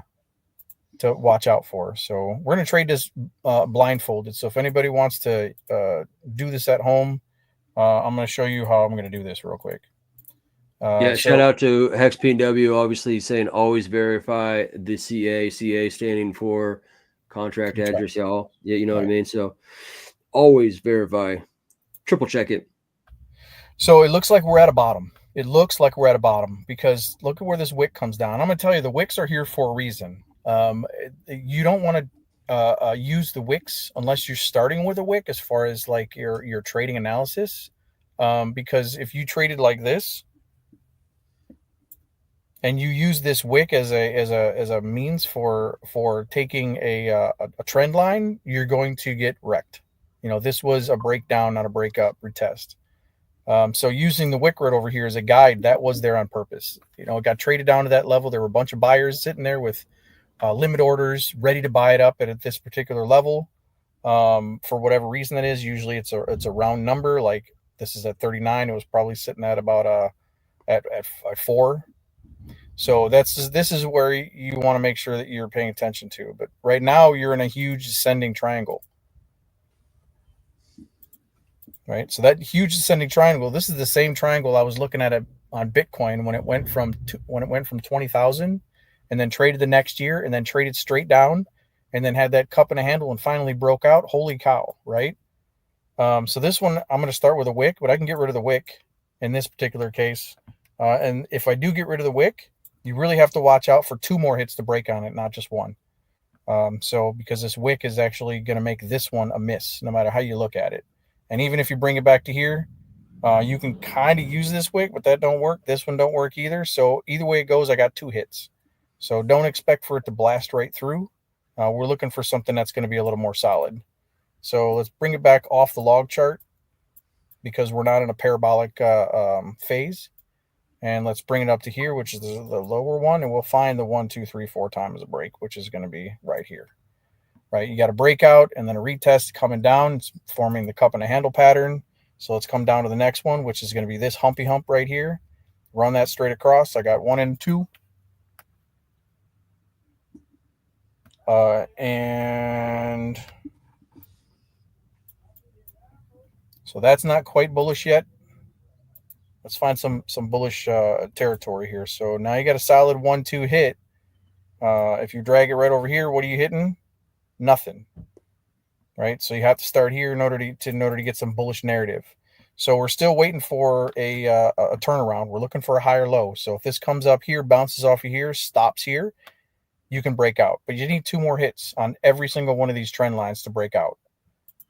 G: watch out for. So we're going to trade this blindfolded. So if anybody wants to do this at home, I'm going to show you how I'm going to do this real quick.
C: Shout out to Hex P&W, obviously saying always verify the CA standing for contract address, y'all. Yeah, you know what I mean? So always verify, triple check it.
G: So it looks like we're at a bottom. It looks like we're at a bottom because look at where this wick comes down. I'm going to tell you the wicks are here for a reason. You don't want to use the wicks unless you're starting with a wick as far as like your trading analysis. Because if you traded like this, and you use this wick as a means for taking a trend line, you're going to get wrecked. This was a breakdown, not a breakup retest. So using the wick right over here as a guide, that was there on purpose. It got traded down to that level. There were a bunch of buyers sitting there with limit orders ready to buy it up at this particular level. For whatever reason that is, usually it's a round number. Like this is at 39. It was probably sitting at about at 4. So this is where you want to make sure that you're paying attention to. But right now you're in a huge ascending triangle, right? So that huge ascending triangle, this is the same triangle I was looking at on Bitcoin when it went from 20,000 and then traded the next year and then traded straight down and then had that cup and a handle and finally broke out. Holy cow, right? So this one, I'm going to start with a wick, but I can get rid of the wick in this particular case. And if I do get rid of the wick, you really have to watch out for 2 more hits to break on it, not just 1. So because this wick is actually going to make this one a miss, no matter how you look at it. And even if you bring it back to here, you can kind of use this wick, but that don't work. This one don't work either. So either way it goes, I got 2 hits. So don't expect for it to blast right through. We're looking for something that's going to be a little more solid. So let's bring it back off the log chart because we're not in a parabolic phase. And let's bring it up to here, which is the lower one, and we'll find the 1, 2, 3, 4 times a break, which is going to be right here. Right, you got a breakout and then a retest coming down. It's forming the cup and a handle pattern. So let's come down to the next one, which is going to be this humpy hump right here. Run that straight across. I got 1 and 2. And so that's not quite bullish yet. Let's find some bullish territory here. So now you got a solid 1-2 hit. If you drag it right over here, what are you hitting? Nothing. Right, so you have to start here in order to get some bullish narrative. So we're still waiting for a turnaround. We're looking for a higher low. So if this comes up here, bounces off of here, stops here, you can break out. But you need 2 more hits on every single one of these trend lines to break out,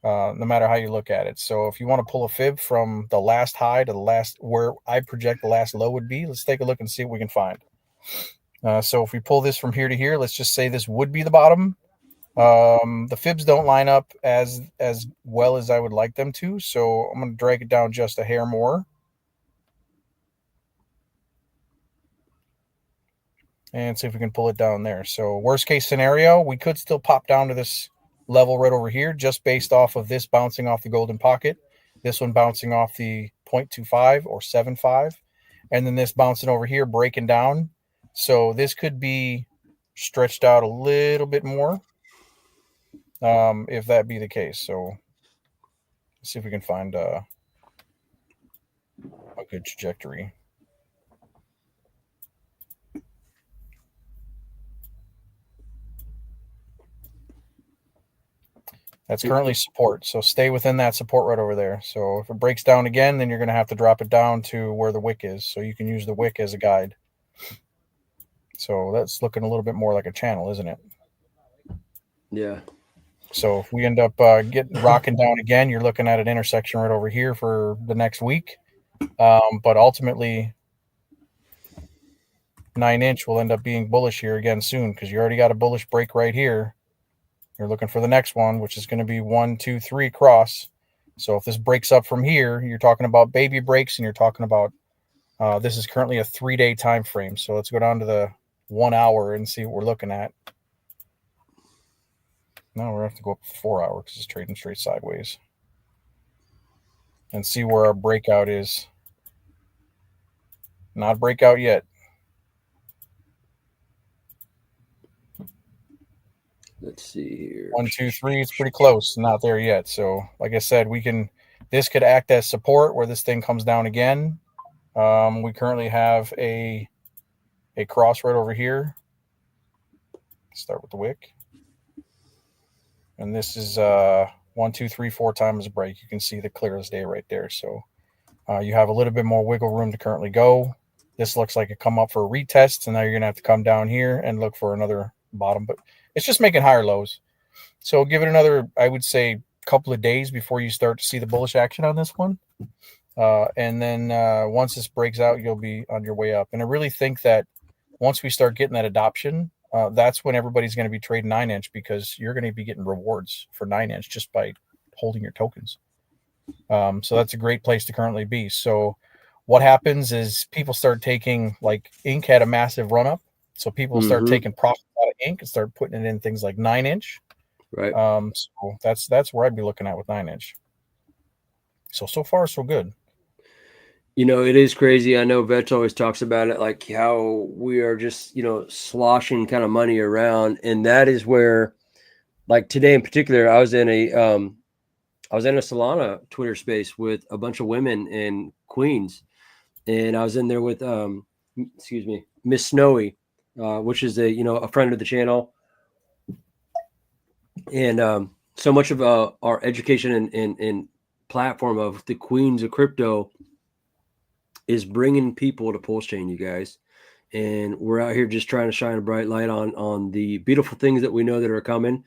G: no matter how you look at it. So if you want to pull a fib from the last high to the last where I project the last low would be, let's take a look and see what we can find. So if we pull this from here to here, let's just say this would be the bottom. The fibs don't line up as well as I would like them to, so I'm going to drag it down just a hair more. And see if we can pull it down there. So worst case scenario, we could still pop down to this level right over here just based off of this bouncing off the golden pocket, this one bouncing off the 0.25 or 7.5, and then this bouncing over here, breaking down. So this could be stretched out a little bit more. If that be the case. So let's see if we can find a good trajectory. That's currently support. So stay within that support right over there. So if it breaks down again, then you're going to have to drop it down to where the wick is. So you can use the wick as a guide. So that's looking a little bit more like a channel, isn't it?
C: Yeah.
G: So if we end up rocking down again, you're looking at an intersection right over here for the next week. But ultimately, 9-inch will end up being bullish here again soon because you already got a bullish break right here. You're looking for the next one, which is going to be 1, 2, 3 cross. So if this breaks up from here, you're talking about baby breaks, and you're talking about this is currently a 3-day time frame. So let's go down to the 1 hour and see what we're looking at. No, we're going to have to go up 4 hours because it's trading straight sideways. And see where our breakout is. Not breakout yet.
C: Let's see here.
G: 1, 2, 3. It's pretty close. Not there yet. So, like I said, this could act as support where this thing comes down again. We currently have a cross right over here. Start with the wick. And this is 1, 2, 3, 4 times a break. You can see the clear as day right there. So you have a little bit more wiggle room to currently go. This looks like it come up for a retest, and now you're going to have to come down here and look for another bottom. But it's just making higher lows. So give it another, I would say, couple of days before you start to see the bullish action on this one. And then once this breaks out, you'll be on your way up. And I really think that once we start getting that adoption, that's when everybody's going to be trading 9-inch because you're going to be getting rewards for 9-inch just by holding your tokens. So that's a great place to currently be. So what happens is people start taking, like Ink had a massive run up. So people start taking profit out of Ink and start putting it in things like 9-inch.
C: Right.
G: So that's where I'd be looking at with 9-inch. So far, so good.
C: You know, it is crazy. I know Vetch always talks about it, like how we are just, sloshing kind of money around. And that is where, like today in particular, I was in a Solana Twitter space with a bunch of women in Queens. And I was in there with, Miss Snowy, which is a friend of the channel. And so much of our education and platform of the Queens of crypto is bringing people to PulseChain, you guys. and we're out here just trying to shine a bright light on the beautiful things that we know that are coming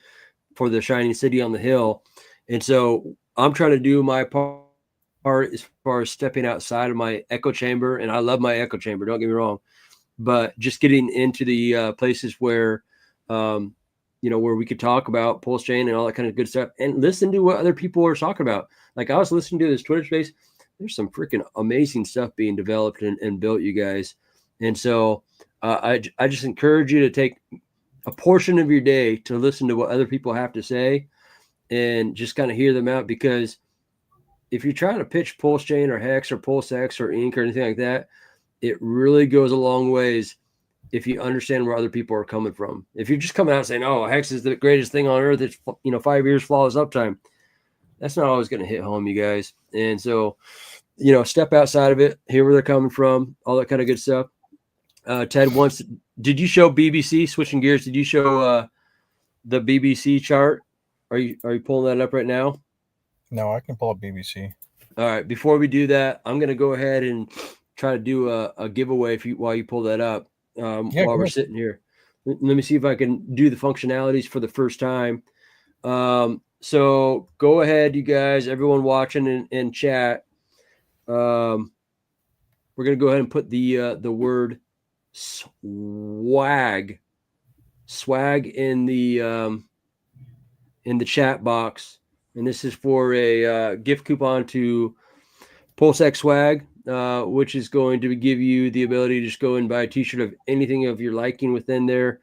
C: for the shining city on the hill. And so I'm trying to do my part as far as stepping outside of my echo chamber. And I love my echo chamber, don't get me wrong, but just getting into the places where, where we could talk about PulseChain and all that kind of good stuff and listen to what other people are talking about. Like I was listening to this Twitter space. There's some freaking amazing stuff being developed and built, you guys. And so I just encourage you to take a portion of your day to listen to what other people have to say and just kind of hear them out. Because if you're trying to pitch PulseChain or Hex or PulseX or Inc. or anything like that, it really goes a long ways if you understand where other people are coming from. If you're just coming out saying, oh, Hex is the greatest thing on earth, it's 5 years flawless uptime, that's not always going to hit home, you guys. And so, step outside of it, hear where they're coming from, all that kind of good stuff. Ted, did you show BBC, switching gears, did you show the BBC chart? Are you pulling that up right now?
G: No, I can pull up BBC.
C: All right. Before we do that, I'm going to go ahead and try to do a giveaway while you pull that up while we're sitting here. Let me see if I can do the functionalities for the first time. So go ahead, you guys, everyone watching in chat. We're going to go ahead and put the word swag in the chat box. And this is for a gift coupon to PulseX Swag, which is going to give you the ability to just go and buy a t-shirt of anything of your liking within there,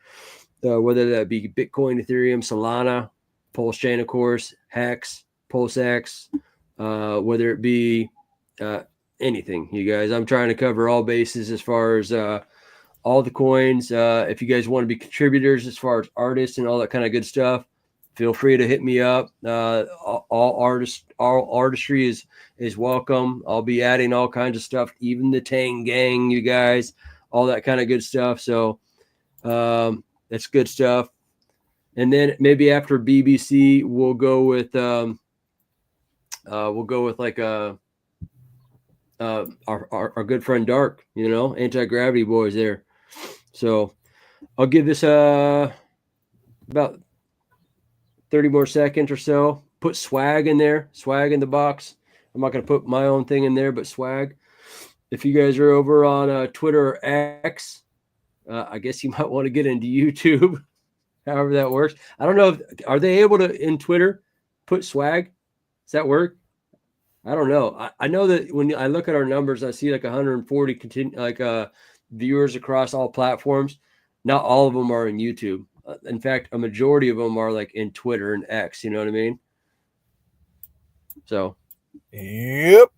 C: whether that be Bitcoin, Ethereum, Solana, PulseChain, of course, Hex, PulseX, whether it be anything, you guys. I'm trying to cover all bases as far as all the coins. If you guys want to be contributors as far as artists and all that kind of good stuff, feel free to hit me up. All artistry is welcome. I'll be adding all kinds of stuff, even the Tang Gang, you guys, all that kind of good stuff. So that's good stuff. And then maybe after BBC, we'll go with like our good friend Dark, Anti-Gravity Boys there. So I'll give this about 30 more seconds or so. Put swag in there, swag in the box. I'm not going to put my own thing in there, but swag. If you guys are over on Twitter or X, I guess you might want to get into YouTube, however that works. I don't know. Are they able to, in Twitter, put swag? Does that work? I don't know. I know that when I look at our numbers, I see like 140 viewers across all platforms. Not all of them are in YouTube. In fact, a majority of them are like in Twitter and X. You know what I mean? So.
G: Yep.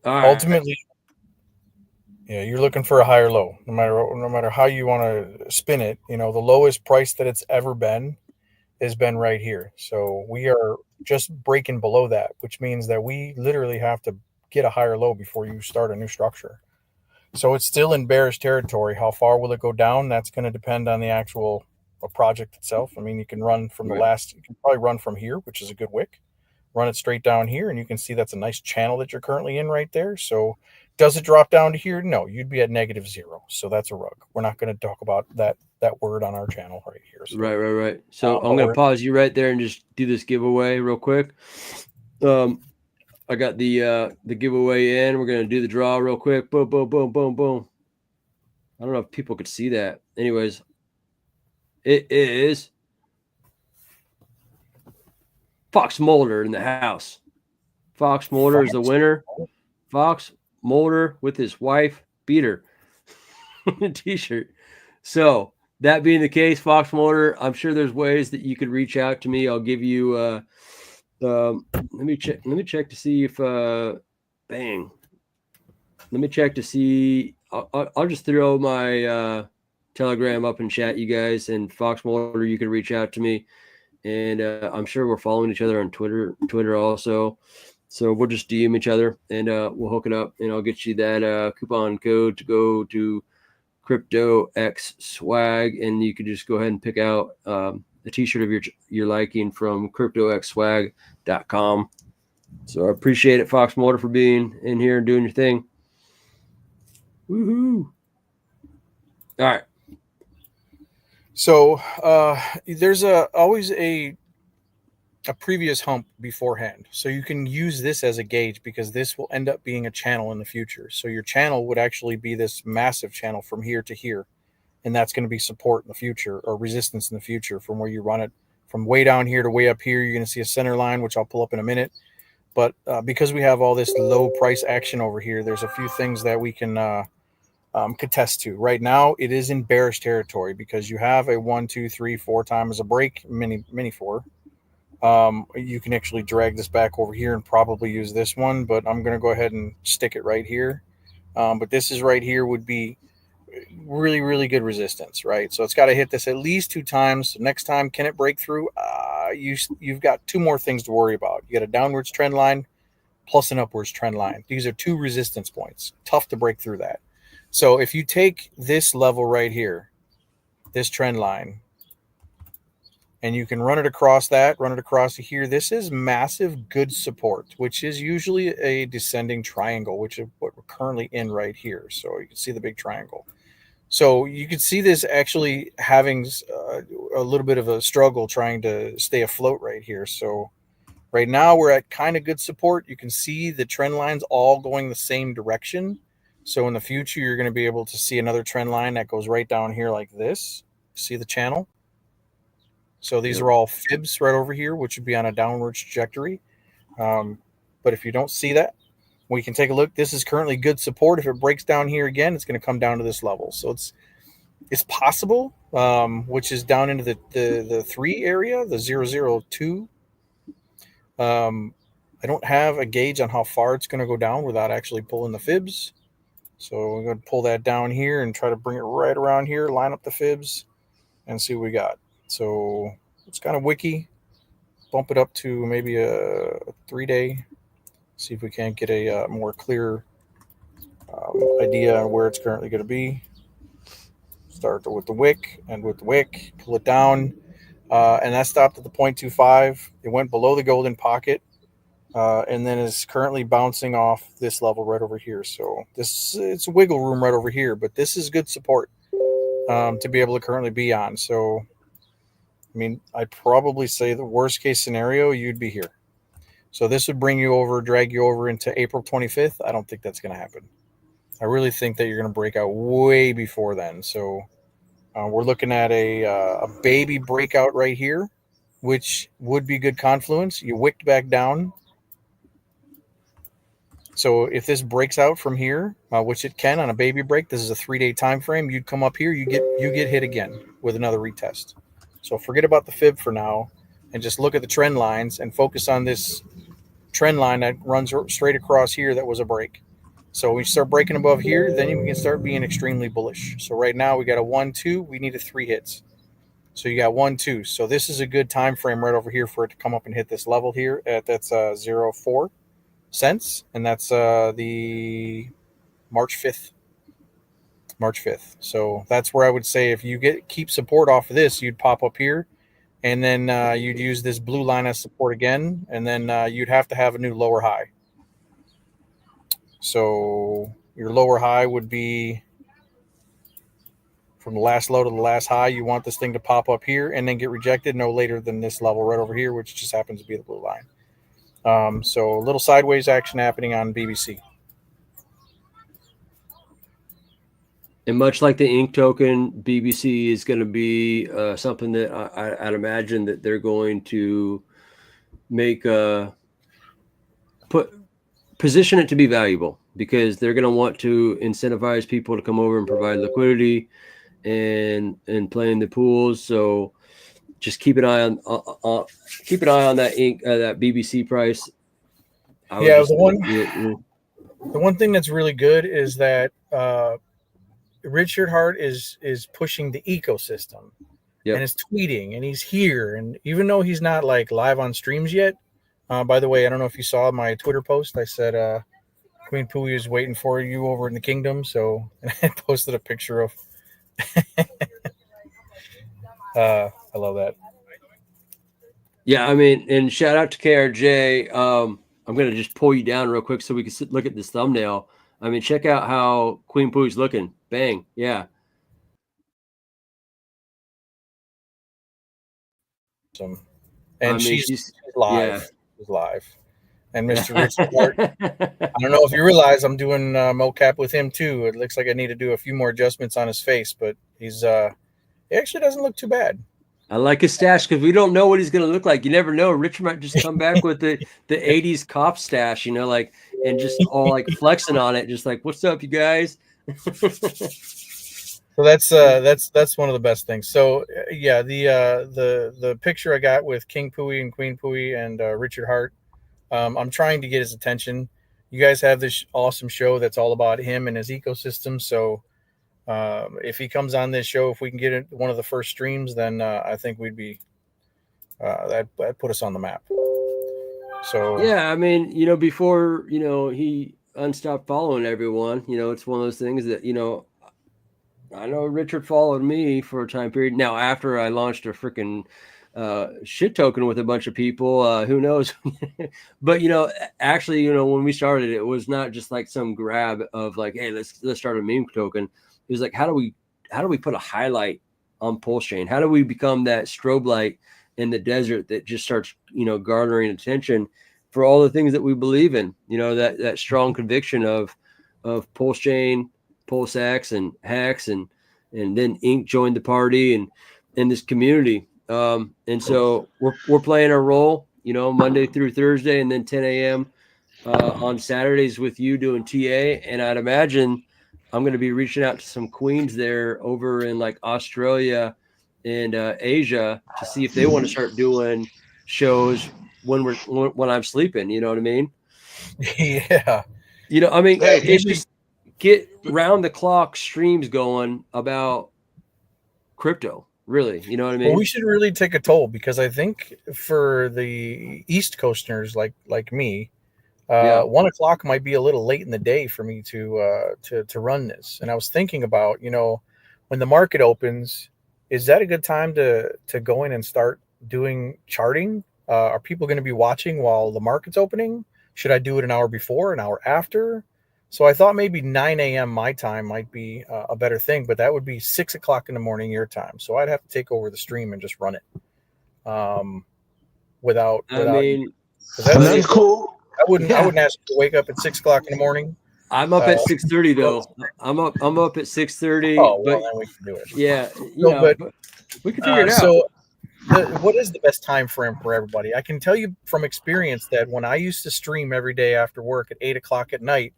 C: All right.
G: Ultimately, yeah, you're looking for a higher low. No matter how you want to spin it, the lowest price that it's ever been has been right here. So we are just breaking below that, which means that we literally have to get a higher low before you start a new structure. So it's still in bearish territory. How far will it go down? That's going to depend on the actual project itself. I mean, you can run from you can probably run from here, which is a good wick, run it straight down here, and you can see that's a nice channel that you're currently in right there. So does it drop down to here? No, you'd be at -0. So that's a rug. We're not going to talk about that word on our channel right here. So,
C: right. So I'm going to pause you right there and just do this giveaway real quick. I got the giveaway in. We're going to do the draw real quick. Boom, boom, boom, boom, boom. I don't know if people could see that. Anyways, it is Fox Mulder in the house. Fox Mulder is the winner. Fox Mulder with his wife beater t-shirt. So that being the case, Fox Mulder, I'm sure there's ways that you could reach out to me. I'll give you let me check to see if bang. Let me check to see. I'll just throw my Telegram up in chat, you guys, and Fox Mulder, you can reach out to me. And I'm sure we're following each other on Twitter also. So we'll just DM each other and we'll hook it up, and I'll get you that coupon code to go to CryptoX Swag, and you can just go ahead and pick out a t-shirt of your liking from CryptoXSwag.com. So I appreciate it, Fox Mulder, for being in here and doing your thing. Woohoo! All right.
G: So there's always a previous hump beforehand. So you can use this as a gauge because this will end up being a channel in the future. So your channel would actually be this massive channel from here to here. And that's going to be support in the future or resistance in the future from where you run it from way down here to way up here. You're going to see a center line, which I'll pull up in a minute. But because we have all this low price action over here, there's a few things that we can contest to. Right now, it is in bearish territory because you have a 1, 2, 3, 4 times a break, mini 4. You can actually drag this back over here and probably use this one, but I'm going to go ahead and stick it right here. But this is right here would be really, really good resistance, right? So it's got to hit this at least 2 times. Next time, can it break through? You've got 2 more things to worry about. You got a downwards trend line plus an upwards trend line. These are 2 resistance points. Tough to break through that. So if you take this level right here, this trend line, and you can run it across that, run it across to here, this is massive good support, which is usually a descending triangle, which is what we're currently in right here. So you can see the big triangle. So you can see this actually having a little bit of a struggle trying to stay afloat right here. So right now we're at kind of good support. You can see the trend lines all going the same direction. So in the future, you're going to be able to see another trend line that goes right down here like this. See the channel? So these are all fibs right over here, which would be on a downward trajectory. But if you don't see that, we can take a look. This is currently good support. If it breaks down here again, it's going to come down to this level. So it's possible, which is down into the 3 area, the 002. I don't have a gauge on how far it's going to go down without actually pulling the fibs. So we're going to pull that down here and try to bring it right around here, line up the fibs, and see what we got. So it's kind of wicky. Bump it up to maybe a 3-day. See if we can't get a more clear idea on where it's currently going to be. Start with the wick, and with the wick, pull it down. And that stopped at the 0.25. It went below the golden pocket. And then is currently bouncing off this level right over here. So it's wiggle room right over here, but this is good support to be able to currently be on. So, I mean, I'd probably say the worst case scenario, you'd be here. So this would bring you over, drag you over into April 25th. I don't think that's going to happen. I really think that you're going to break out way before then. So we're looking at a baby breakout right here, which would be good confluence. You wicked back down. So if this breaks out from here, which it can on a baby break, this is a 3-day time frame. You'd come up here, you get hit again with another retest. So forget about the fib for now, and just look at the trend lines and focus on this trend line that runs straight across here. That was a break. So when you start breaking above here, then you can start being extremely bullish. So right now we got a 1, 2. We needed 3 hits. So you got 1, 2. So this is a good time frame right over here for it to come up and hit this level here at that's 0.4 cents, and that's the March 5th. So that's where I would say if you keep support off of this, you'd pop up here, and then you'd use this blue line as support again, and then you'd have to have a new lower high. So your lower high would be from the last low to the last high. You want this thing to pop up here and then get rejected no later than this level right over here, which just happens to be the blue line. So a little sideways action happening on BBC.
C: And much like the ink token, BBC is going to be something that I'd imagine that they're going to make position it to be valuable, because they're going to want to incentivize people to come over and provide liquidity and play in the pools. So just keep an eye on that ink, that BBC price.
G: The one thing that's really good is that Richard Hart is pushing the ecosystem, and is tweeting, and he's here. And even though he's not like live on streams yet, by the way, I don't know if you saw my Twitter post. I said Queen Pooie is waiting for you over in the kingdom. So and I posted a picture of. I love that.
C: Yeah, I mean, and shout out to KRJ. I'm going to just pull you down real quick so we can look at this thumbnail. I mean, check out how Queen Pooie's looking. Bang. Yeah.
G: And
C: I mean,
G: she's live.
C: yeah.
G: She's live. And Mr. Richard Hart, I don't know if you realize I'm doing mocap with him too. It looks like I need to do a few more adjustments on his face, but he actually doesn't look too bad.
C: I like his stash because we don't know what he's going to look like. You never know. Richard might just come back with the 80s cop stash, you know, like, and just all like flexing on it, just like, what's up, you guys?
G: So that's one of the best things. So yeah, the picture I got with King Pooie and Queen Pooie and Richard Hart, I'm trying to get his attention. You guys have this awesome show that's all about him and his ecosystem. So if he comes on this show, if we can get it one of the first streams, then I think we'd be that put us on the map. So
C: yeah, I mean, you know, before, you know, he unstopped following everyone, you know, it's one of those things that, you know, I know Richard followed me for a time period. Now, after I launched a freaking shit token with a bunch of people, who knows? But you know, actually, you know, when we started, it was not just like some grab of like, hey, let's start a meme token. It was like, how do we put a highlight on PulseChain? How do we become that strobe light in the desert that just starts, you know, garnering attention for all the things that we believe in? You know, that strong conviction of PulseChain, PulseX, and Hex, and then Inc joined the party and in this community. And so we're playing our role, you know, Monday through Thursday, and then 10 a.m. On Saturdays with you doing TA. And I'd imagine I'm going to be reaching out to some queens there over in like Australia and Asia to see if they want to start doing shows when I'm sleeping. You know what I mean?
G: yeah,
C: You know, I mean,
F: Hey,
C: it's just get round the clock streams going about crypto, really. You know what I mean?
G: well, we should really take a toll because I think for the East Coasters like me,
C: Yeah.
G: 1 o'clock might be a little late in the day for me to run this. And I was thinking about, you know, when the market opens, is that a good time to go in and start doing charting? Are people going to be watching while the market's opening? Should I do it an hour before, an hour after? So I thought maybe 9 a.m. my time might be a better thing, but that would be 6 o'clock in the morning your time. So I'd have to take over the stream and just run it without.
C: I mean,
F: that's cool.
G: I wouldn't ask you to wake up at 6 o'clock in the morning.
C: I'm up at 6:30 though. I'm up at 6:30.
G: Oh, well,
C: but
G: then we can do it.
C: yeah, you
G: No,
C: know,
G: but
C: we can figure it out.
G: So, what is the best time frame for everybody? I can tell you from experience that when I used to stream every day after work at 8 o'clock at night,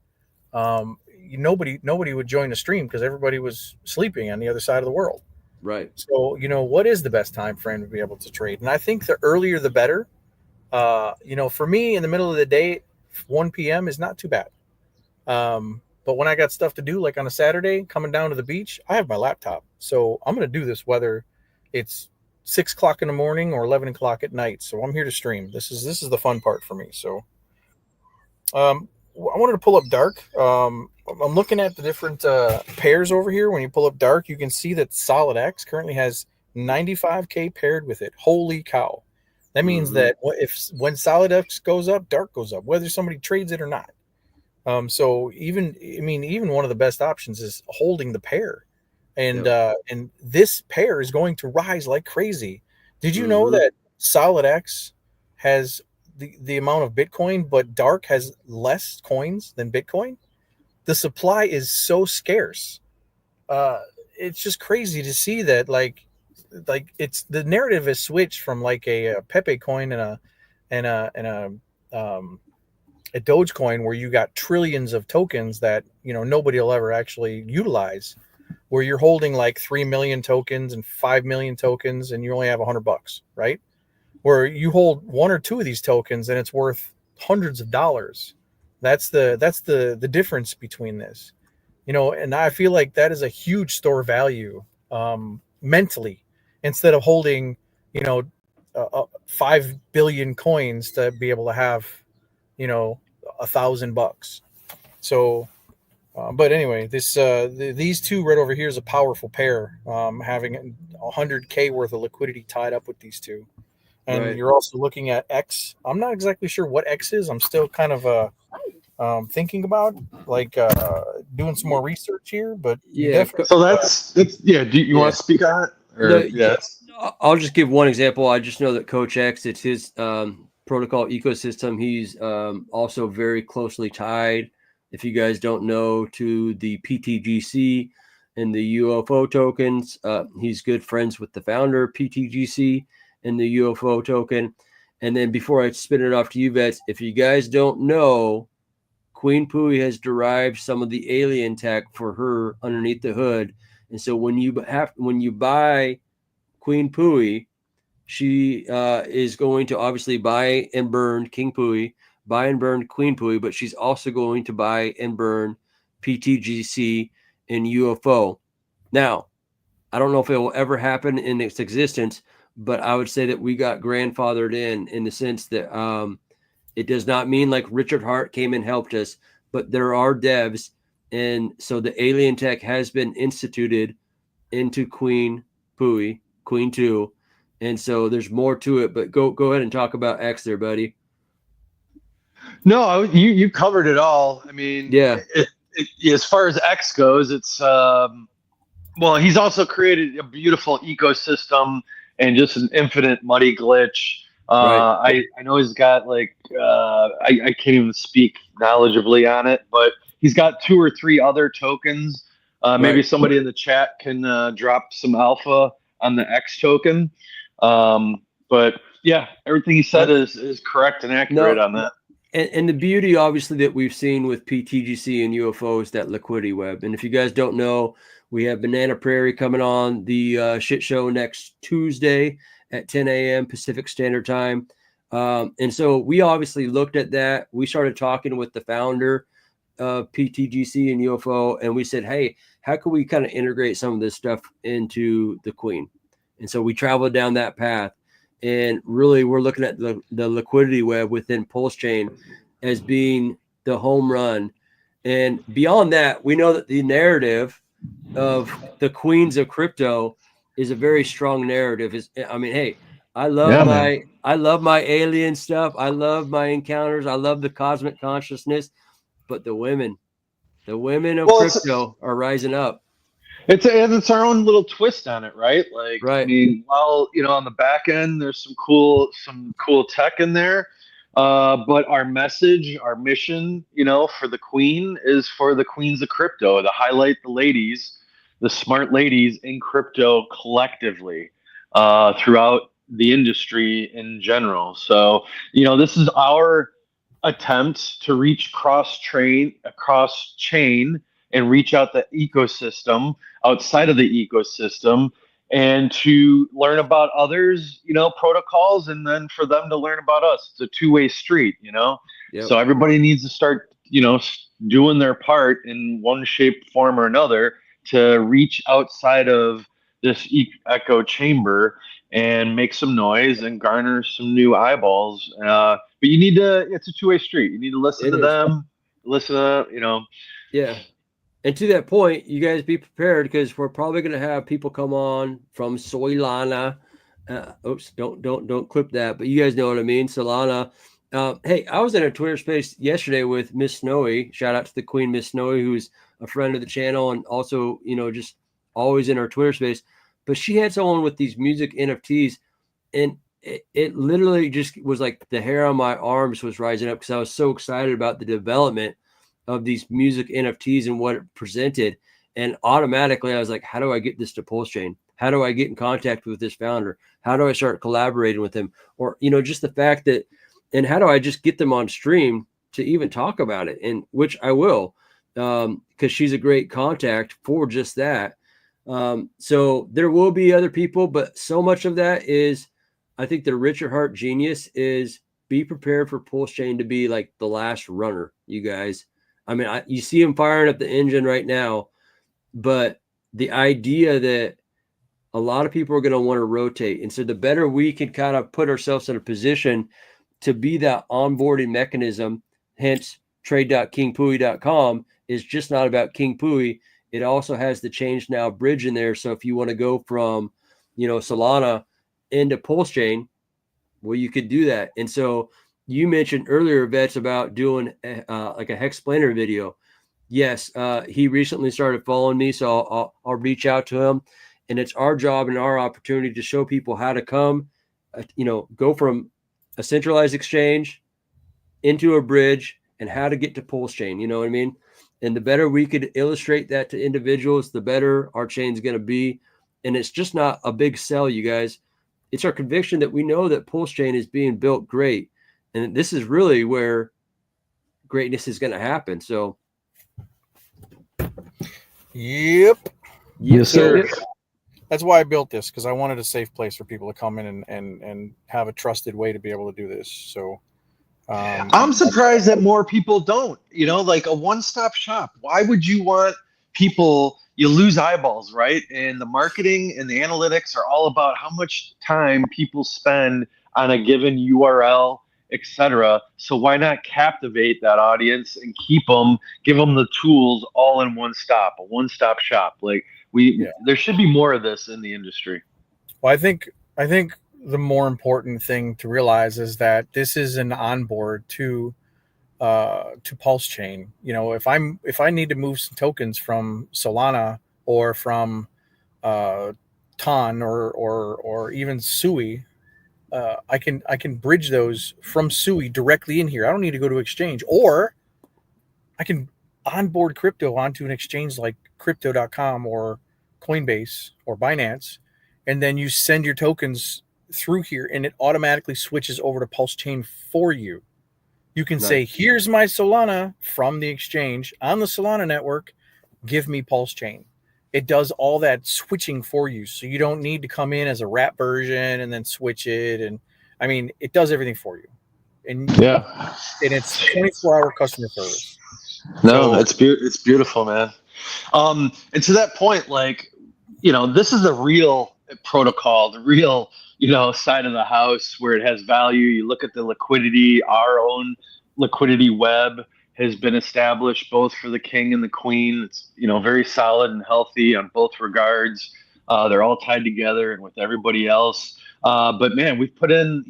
G: nobody would join the stream because everybody was sleeping on the other side of the world.
C: Right.
G: So, you know, what is the best time frame to be able to trade? And I think the earlier the better. You know, for me, in the middle of the day, 1 p.m. is not too bad. But when I got stuff to do, like on a Saturday, coming down to the beach, I have my laptop. So I'm going to do this whether it's 6 o'clock in the morning or 11 o'clock at night. So I'm here to stream. This is the fun part for me. So I wanted to pull up Dark. I'm looking at the different pairs over here. When you pull up Dark, you can see that Solid X currently has 95K paired with it. Holy cow. That means that when Solid X goes up, Dark goes up, whether somebody trades it or not. So even one of the best options is holding the pair, and this pair is going to rise like crazy. Did you know that Solid X has the amount of Bitcoin, but Dark has less coins than Bitcoin? The supply is so scarce. It's just crazy to see that. Like it's the narrative has switched from like a Pepe coin and a Dogecoin where you got trillions of tokens that, you know, nobody will ever actually utilize, where you're holding like 3 million tokens and 5 million tokens and you only have $100, right? Where you hold 1 or 2 of these tokens and it's worth hundreds of dollars. That's the difference between this, you know. And I feel like that is a huge store value mentally, instead of holding, you know, 5 billion coins to be able to have, you know, $1,000. So, but anyway, these two right over here is a powerful pair, having 100K worth of liquidity tied up with these two. And you're also looking at X. I'm not exactly sure what X is. I'm still kind of thinking about, like doing some more research here. But you
C: Yeah.
G: definitely
E: So that's yeah. Do you
C: Yeah.
E: want to speak on it? Or,
C: No,
E: yes.
C: I'll just give one example. I just know that Coach X, it's his protocol ecosystem. He's also very closely tied, if you guys don't know, to the PTGC and the UFO tokens. He's good friends with the founder of PTGC and the UFO token. And then before I spin it off to you, Vets, if you guys don't know, Queen Pooie has derived some of the alien tech for her underneath the hood. And so when you buy Queen Pooie, she is going to obviously buy and burn King Pooie, buy and burn Queen Pooie, but she's also going to buy and burn PTGC and UFO. Now, I don't know if it will ever happen in its existence, but I would say that we got grandfathered in the sense that it does not mean like Richard Hart came and helped us, but there are devs. And so the alien tech has been instituted into Queen Pooie, Queen 2. And so there's more to it, but go ahead and talk about X there, buddy.
E: No, you covered it all. I mean,
C: Yeah.
E: As far as X goes, it's well, he's also created a beautiful ecosystem and just an infinite muddy glitch.
C: Right.
E: I know he's got like I can't even speak knowledgeably on it, but he's got 2 or 3 other tokens. Maybe
C: Right.
E: somebody in the chat can drop some alpha on the X token. But yeah, everything he said is correct and accurate on that.
C: And the beauty, obviously, that we've seen with PTGC and UFO is that liquidity web. And if you guys don't know, we have Banana Prairie coming on the shit show next Tuesday at 10 a.m. Pacific Standard Time. And so we obviously looked at that. We started talking with the founder of PTGC and UFO, and we said, hey, how can we kind of integrate some of this stuff into the Queen? And so we traveled down that path. And really, we're looking at the liquidity web within PulseChain as being the home run. And beyond that, we know that the narrative of the queens of crypto is a very strong narrative. I mean, hey, I love my alien stuff. I love my encounters. I love the cosmic consciousness. But the women of crypto are rising up.
E: It's our own little twist on it, right? Like,
C: Right.
E: I mean, while on the back end, there's some cool tech in there, but our message, our mission, for the Queen is for the queens of crypto to highlight the ladies, the smart ladies in crypto collectively, throughout the industry in general. So, this is our attempt to reach cross chain and reach out the ecosystem outside of the ecosystem and to learn about others, protocols, and then for them to learn about us. It's a two-way street,
C: Yep.
E: So everybody needs to start, doing their part in one shape, form, or another to reach outside of this echo chamber and make some noise and garner some new eyeballs. But you need it's a two-way street. You need to listen to them, listen to,
C: Yeah. And to that point, you guys be prepared because we're probably going to have people come on from Solana. Oops, don't clip that, but you guys know what I mean. Solana. Hey, I was in a Twitter space yesterday with Miss Snowy. Shout out to the Queen, Miss Snowy, who's a friend of the channel and also, just always in our Twitter space. But she had someone with these music NFTs, and it literally just was like the hair on my arms was rising up because I was so excited about the development of these music NFTs and what it presented. And automatically I was like, how do I get this to PulseChain? How do I get in contact with this founder? How do I start collaborating with him? Or, just the fact that, and how do I just get them on stream to even talk about it? And which I will, because she's a great contact for just that. So there will be other people, but so much of that is, I think the Richard Hart genius is be prepared for PulseChain to be like the last runner, you guys. I mean, you see him firing up the engine right now, but the idea that a lot of people are going to want to rotate. And so the better we can kind of put ourselves in a position to be that onboarding mechanism, hence trade.kingpooie.com is just not about King Pooie. It also has the Change Now bridge in there. So if you want to go from, Solana into PulseChain, well, you could do that. And so you mentioned earlier, Vets, about doing like a Hexplaner video. Yes, he recently started following me, so I'll reach out to him, and it's our job and our opportunity to show people how to come, go from a centralized exchange into a bridge and how to get to PulseChain. You know what I mean? And the better we could illustrate that to individuals, the better our chain's going to be. And it's just not a big sell, you guys. It's our conviction that we know that PulseChain is being built great, and this is really where greatness is going to happen. So,
G: Yep.
E: Yes, sir.
G: That's why I built this, because I wanted a safe place for people to come in and have a trusted way to be able to do this. So
E: I'm surprised that more people don't, like a one-stop shop. Why would you want people, you lose eyeballs, right? And the marketing and the analytics are all about how much time people spend on a given URL, etc. So why not captivate that audience and give them the tools all in one stop, a one-stop shop. Like there should be more of this in the industry.
G: Well, I think the more important thing to realize is that this is an onboard to PulseChain. If I need to move some tokens from Solana or from Ton or even Sui, I can bridge those from Sui directly in here. I don't need to go to exchange, or I can onboard crypto onto an exchange like crypto.com or Coinbase or Binance, and then you send your tokens through here and it automatically switches over to PulseChain for you. You can say, here's my Solana from the exchange on the Solana network, give me PulseChain. It does all that switching for you. So you don't need to come in as a wrap version and then switch it. And I mean, it does everything for you. And it's 24-hour customer service.
E: No, it's beautiful, man. And to that point, this is the real protocol, the real, side of the house where it has value. You look at the liquidity, our own liquidity web has been established both for the king and the queen. It's, very solid and healthy on both regards. They're all tied together and with everybody else. But man, we've put in,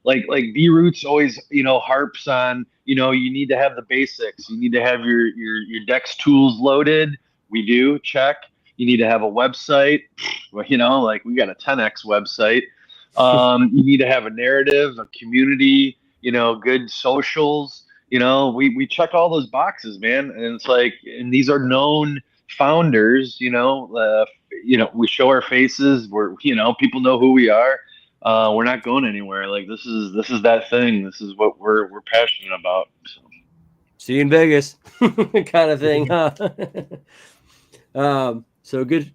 E: like B-Roots always, harps on, you need to have the basics. You need to have your DEX tools loaded. We do, check. You need to have a website. Well, we got a 10x website. You need to have a narrative, a community, good socials. We check all those boxes, man. And it's and these are known founders. We show our faces. We're, people know who we are. We're not going anywhere. This is that thing. This is what we're passionate about. So.
C: See you in Vegas, kind of thing, huh? So good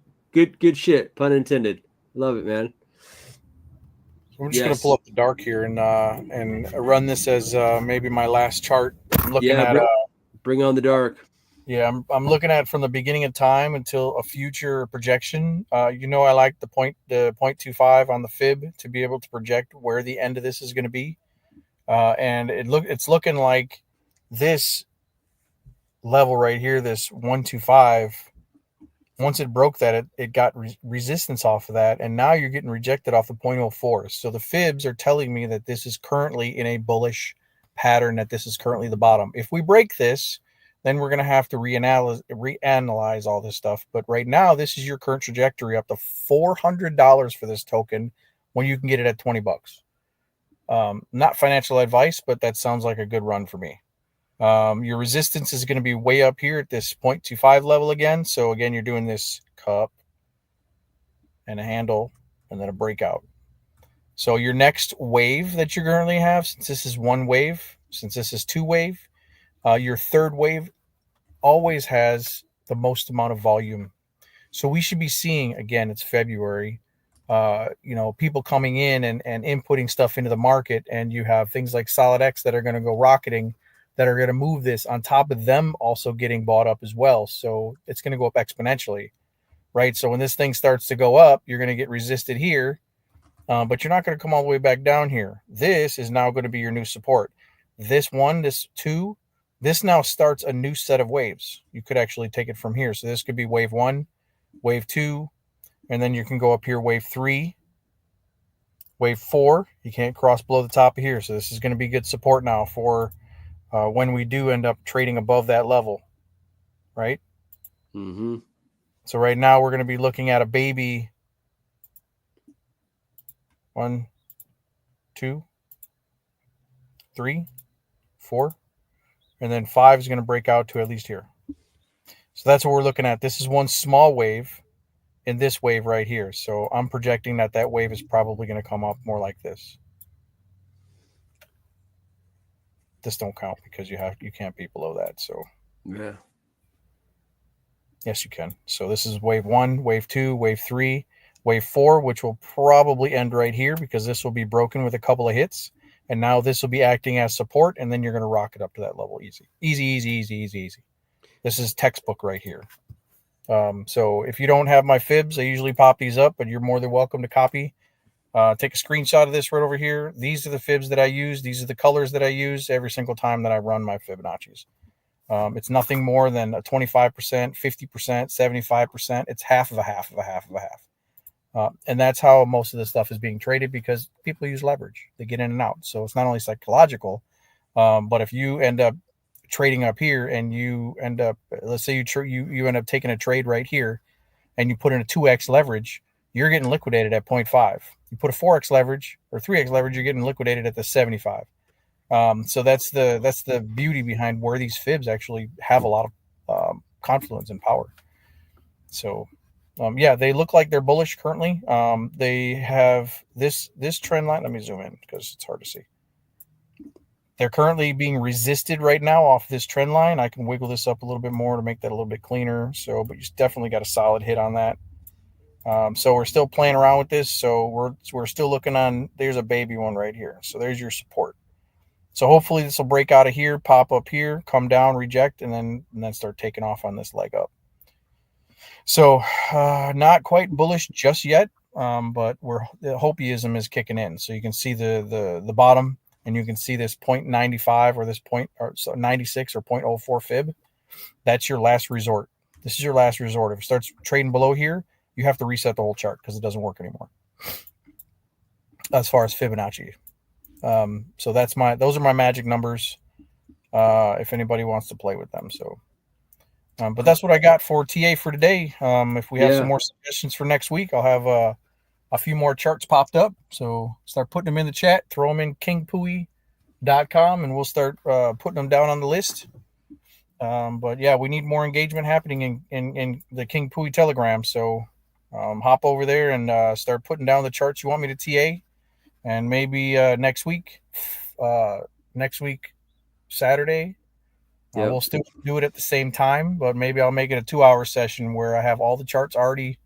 C: shit. Pun intended. Love it, man.
G: I'm just gonna pull up the dark here and run this as maybe my last chart. I'm looking at
C: bring on the dark.
G: Yeah, I'm looking at from the beginning of time until a future projection. I like the 0.25 on the fib to be able to project where the end of this is going to be, and it's looking like this level right here, this 125. Once it broke that, it got resistance off of that, and now you're getting rejected off the 0.04. So the fibs are telling me that this is currently in a bullish pattern, that this is currently the bottom. If we break this, then we're going to have to reanalyze all this stuff. But right now, this is your current trajectory up to $400 for this token when you can get it at $20. Not financial advice, but that sounds like a good run for me. Your resistance is going to be way up here at this 0.25 level again. So again, you're doing this cup and a handle and then a breakout. So your next wave that you currently have, since this is one wave, since this is two wave, your third wave always has the most amount of volume. So we should be seeing, again, it's February, people coming in and inputting stuff into the market, and you have things like SolidX that are going to go rocketing, that are going to move this on top of them also getting bought up as well. So it's going to go up exponentially, right? So when this thing starts to go up, you're going to get resisted here, but you're not going to come all the way back down here. This is now going to be your new support. This one, this two, this now starts a new set of waves. You could actually take it from here. So this could be wave one, wave two, and then you can go up here, wave three, Wave 4, you can't cross below the top of here. So this is going to be good support now for when we do end up trading above that level, right?
C: Mm-hmm.
G: So right now we're going to be looking at a baby 1, 2, 3, 4, and then 5 is going to break out to at least here. So that's what we're looking at. This is one small wave in this wave right here. So I'm projecting that that wave is probably going to come up more like this. This don't count because you can't be below that. So
C: Yeah.
G: yes, you can. So this is wave 1, wave 2, wave 3, wave 4, which will probably end right here because this will be broken with a couple of hits. And now this will be acting as support, and then you're going to rock it up to that level easy. Easy, easy, easy, easy, easy. This is textbook right here. So if you don't have my fibs, I usually pop these up, but you're more than welcome to copy. Take a screenshot of this right over here. These are the fibs that I use. These are the colors that I use every single time that I run my Fibonacci's. It's nothing more than a 25%, 50%, 75%. It's half of a half of a half of a half. And that's how most of this stuff is being traded because people use leverage. They get in and out. So it's not only psychological, but if you end up trading up here and you end up, let's say you end up taking a trade right here and you put in a 2x leverage, you're getting liquidated at 0.5. You put a 4x leverage or 3x leverage, you're getting liquidated at the 75. So that's the beauty behind where these fibs actually have a lot of confluence and power. So yeah, they look like they're bullish currently. They have this trend line. Let me zoom in because it's hard to see. They're currently being resisted right now off this trend line. I can wiggle this up a little bit more to make that a little bit cleaner. So, but you definitely got a solid hit on that. So we're still playing around with this. So we're still looking on. There's a baby one right here. So there's your support. So hopefully this will break out of here, pop up here, come down, reject, and then start taking off on this leg up. So not quite bullish just yet, but the hopeism is kicking in. So you can see the bottom, and you can see this 0.95 or this 96 or 0.04 fib. That's your last resort. This is your last resort. If it starts trading below here, you have to reset the whole chart because it doesn't work anymore. As far as Fibonacci. So those are my magic numbers. If anybody wants to play with them. So, but that's what I got for TA for today. If we have some more suggestions for next week, I'll have a few more charts popped up. So start putting them in the chat, throw them in kingpooie.com, and we'll start putting them down on the list. But yeah, we need more engagement happening in the King Pooie Telegram. So hop over there and start putting down the charts you want me to TA. And maybe next week Saturday, we'll still do it at the same time, but maybe I'll make it a 2-hour session where I have all the charts already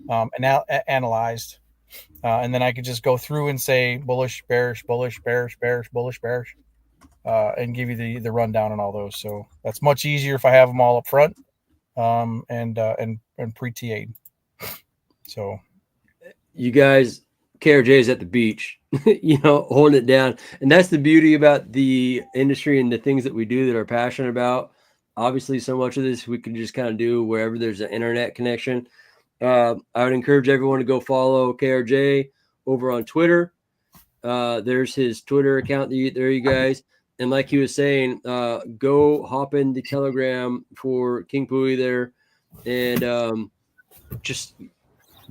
G: analyzed. And then I could just go through and say bullish, bearish, bullish, bearish, bearish, bullish, bearish, and give you the rundown on all those. So that's much easier if I have them all up front and pre-TA'd. So
C: you guys, KRJ is at the beach, holding it down. And that's the beauty about the industry and the things that we do that are passionate about. Obviously, so much of this we can just kind of do wherever there's an internet connection. I would encourage everyone to go follow KRJ over on Twitter. There's his Twitter account there, you guys. And like he was saying, go hop in the Telegram for King Pooie there and just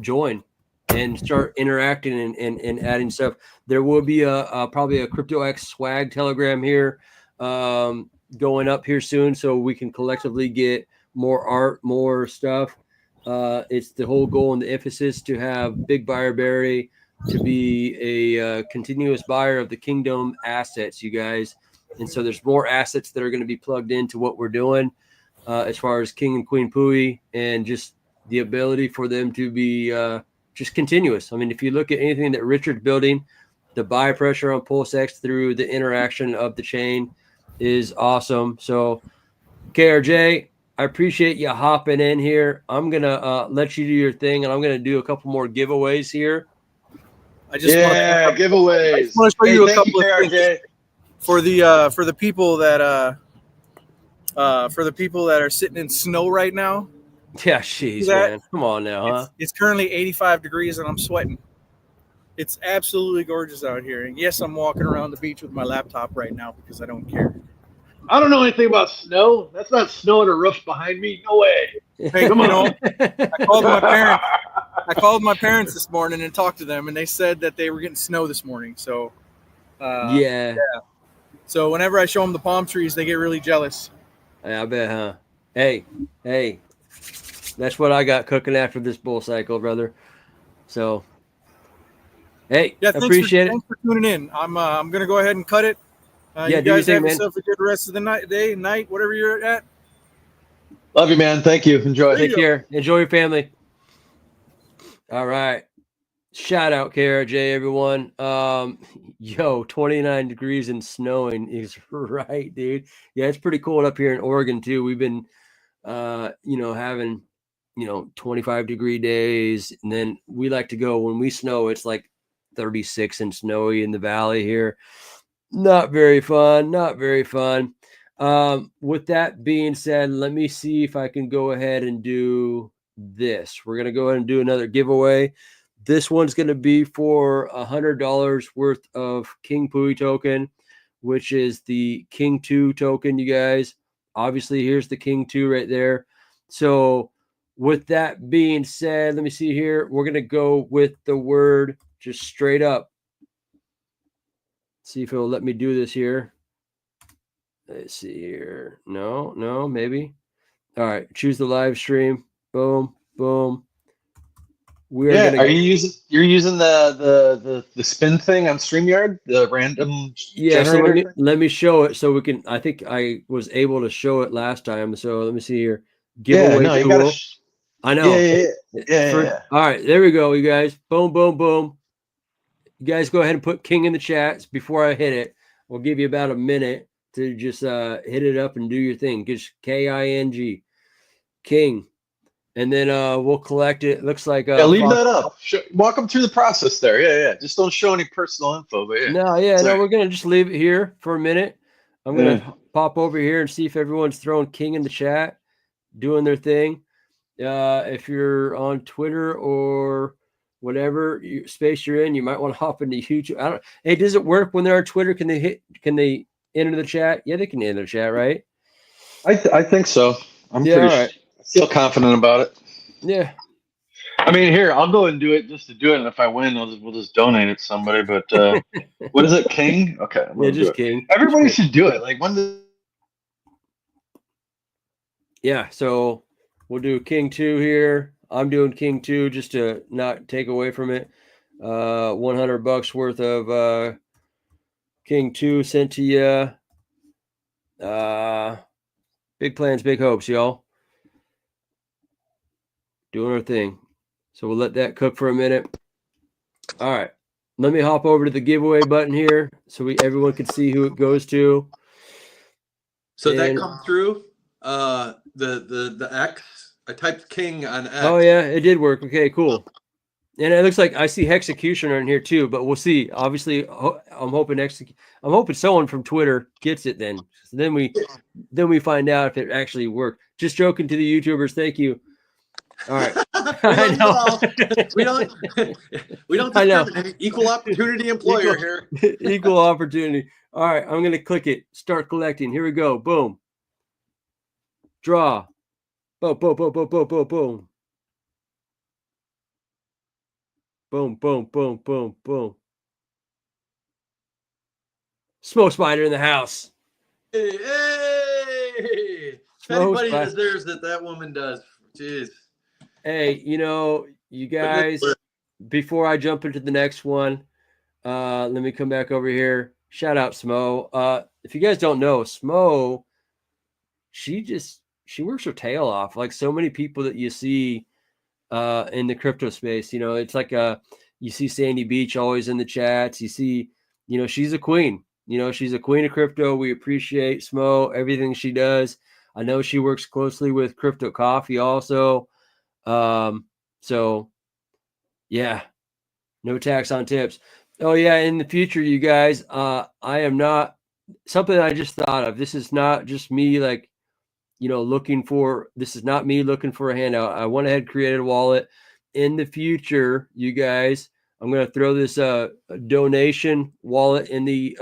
C: join and start interacting and adding stuff. There will be probably a CryptoX swag Telegram here going up here soon so we can collectively get more art, more stuff. It's the whole goal and the emphasis to have Big Buyer Barry to be a continuous buyer of the Kingdom assets, you guys. And so there's more assets that are going to be plugged into what we're doing as far as King and Queen Pooie, and just the ability for them to be just continuous. I mean, if you look at anything that Richard's building, the buy pressure on PulseX through the interaction of the chain is awesome. So KRJ, I appreciate you hopping in here. I'm going to let you do your thing, and I'm going to do a couple more giveaways here.
E: Giveaways.
G: I just want to show you a couple of
E: KRJ.
G: things for the people that are sitting in snow right now.
C: Yeah, jeez, man. Come on now, huh?
G: It's currently 85 degrees and I'm sweating. It's absolutely gorgeous out here. And yes, I'm walking around the beach with my laptop right now because I don't care.
E: I don't know anything about snow. That's not snow on a roof behind me. No way.
G: Hey,
E: Come
G: you
E: on.
G: know, I called my parents. I called my parents this morning and talked to them, and they said that they were getting snow this morning. So,
C: Yeah.
G: so whenever I show them the palm trees, they get really jealous.
C: I bet, huh? Hey, that's what I got cooking after this bull cycle, brother. So, hey,
G: Yeah,
C: appreciate it.
G: Thanks for tuning in. I'm gonna go ahead and cut it.
C: Yeah,
G: You
C: do your
G: guys
C: thing,
G: have
C: man.
G: yourself a good rest of the night, whatever you're at.
E: Love you, man. Thank you. Enjoy.
C: Take care. Enjoy your family. All right. Shout out KRJ, everyone. Yo, 29 degrees and snowing is right, dude. Yeah, it's pretty cold up here in Oregon too. We've been having 25-degree days, and then we like to go when we snow, it's like 36 and snowy in the valley here. Not very fun. With that being said, let me see if I can go ahead and do this. We're going to go ahead and do another giveaway. This one's going to be for $100 worth of King Pooie token, which is the King 2 token, you guys. Obviously, here's the King 2 right there. So with that being said, let me see here. We're going to go with the word just straight up. See if it'll let me do this here. Let's see here. No, maybe. All right, choose the live stream. Boom, boom.
E: Are you using the spin thing on StreamYard, the random generator?
C: So let me show it so we can. I think I was able to show it last time. So let me see here. Giveaway tool. I know.
E: Yeah.
C: All right, there we go, you guys. Boom, boom, boom. You guys go ahead and put King in the chats before I hit it. We'll give you about a minute to just hit it up and do your thing. Just KING, King. And then we'll collect it. Looks like
E: leave that up. Walk them through the process there. Yeah. Just don't show any personal info. But
C: No, we're gonna just leave it here for a minute. I'm gonna pop over here and see if everyone's throwing King in the chat, doing their thing. If you're on Twitter or whatever space you're in, you might want to hop into YouTube. Hey, does it work when they're on Twitter? Can they enter the chat? Yeah, they can enter the chat, right?
E: I think so.
C: All right.
E: I feel confident about it.
C: Yeah.
E: I mean, here, I'll go and do it just to do it. And if I win, we'll just donate it to somebody. But what is it, King? Okay.
C: Yeah, just King.
E: Everybody should do it. Like
C: Yeah, so we'll do King 2 here. I'm doing King 2 just to not take away from it. $100 worth of King 2 sent to you. Big plans, big hopes, y'all. Doing our thing. So we'll let that cook for a minute. All right. Let me hop over to the giveaway button here so everyone can see who it goes to.
F: So that come through the X. I typed King on X.
C: Oh yeah, it did work. Okay, cool. And it looks like I see Hexecutioner in here too, but we'll see. Obviously, I'm hoping someone from Twitter gets it then. So then we find out if it actually worked. Just joking to the YouTubers. Thank you. All right.
F: we don't discriminate. Equal opportunity employer here.
C: Equal opportunity. All right, I'm gonna click it. Start collecting. Here we go. Boom. Draw. Boom, boom, boom, boom, boom, boom, boom. Boom, boom, boom, boom, boom. Smoke Spider in the house.
F: Hey! If anybody deserves it, that woman does. Jeez.
C: Hey, you guys, before I jump into the next one, let me come back over here. Shout out Smo. If you guys don't know, Smo, she works her tail off. Like so many people that you see in the crypto space, it's like you see Sandy Beach always in the chats. You see, she's a queen. She's a queen of crypto. We appreciate Smo, everything she does. I know she works closely with Crypto Coffee also. So yeah, no tax on tips. Oh yeah. In the future, you guys, I am not something I just thought of. This is not just me this is not me looking for a handout. I went ahead and created a wallet. In the future, you guys, I'm going to throw this donation wallet in the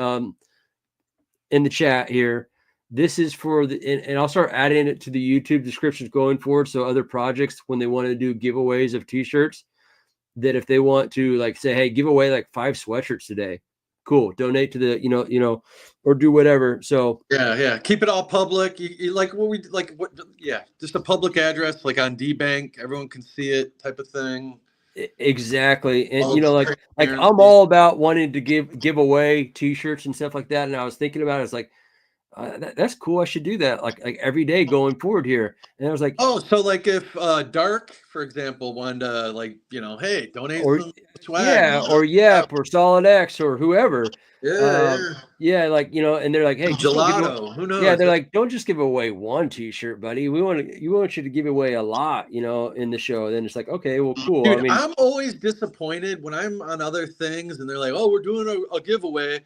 C: chat here. This is for the, and I'll start adding it to the YouTube descriptions going forward. So other projects, when they want to do giveaways of t-shirts, that if they want to like say, hey, give away like 5 sweatshirts today, cool, donate to the, or do whatever. So
F: yeah, keep it all public. You like what we like, what? Yeah, just a public address, like on DBank, everyone can see it, type of thing.
C: Exactly. And
F: All
C: like I'm
F: transparency.
C: all about wanting to give away t-shirts and stuff like that. And I was thinking about it, it's like, that's cool. I should do that like every day going forward here. And I was like,
F: Oh, so like if Dark, for example, wanted to like, hey, donate
C: or
F: some swag.
C: yeah, or Yep, or Solid X, or whoever.
F: Yeah.
C: Yeah, like and they're like, hey, just don't give away.
F: Gelato. Who
C: Yeah,
F: knows?
C: they're like, don't just give away one t-shirt, buddy. We want you to give away a lot, in the show. Then it's like, okay, well, cool.
F: Dude,
C: I mean,
F: I'm always disappointed when I'm on other things and they're like, oh, we're doing a giveaway.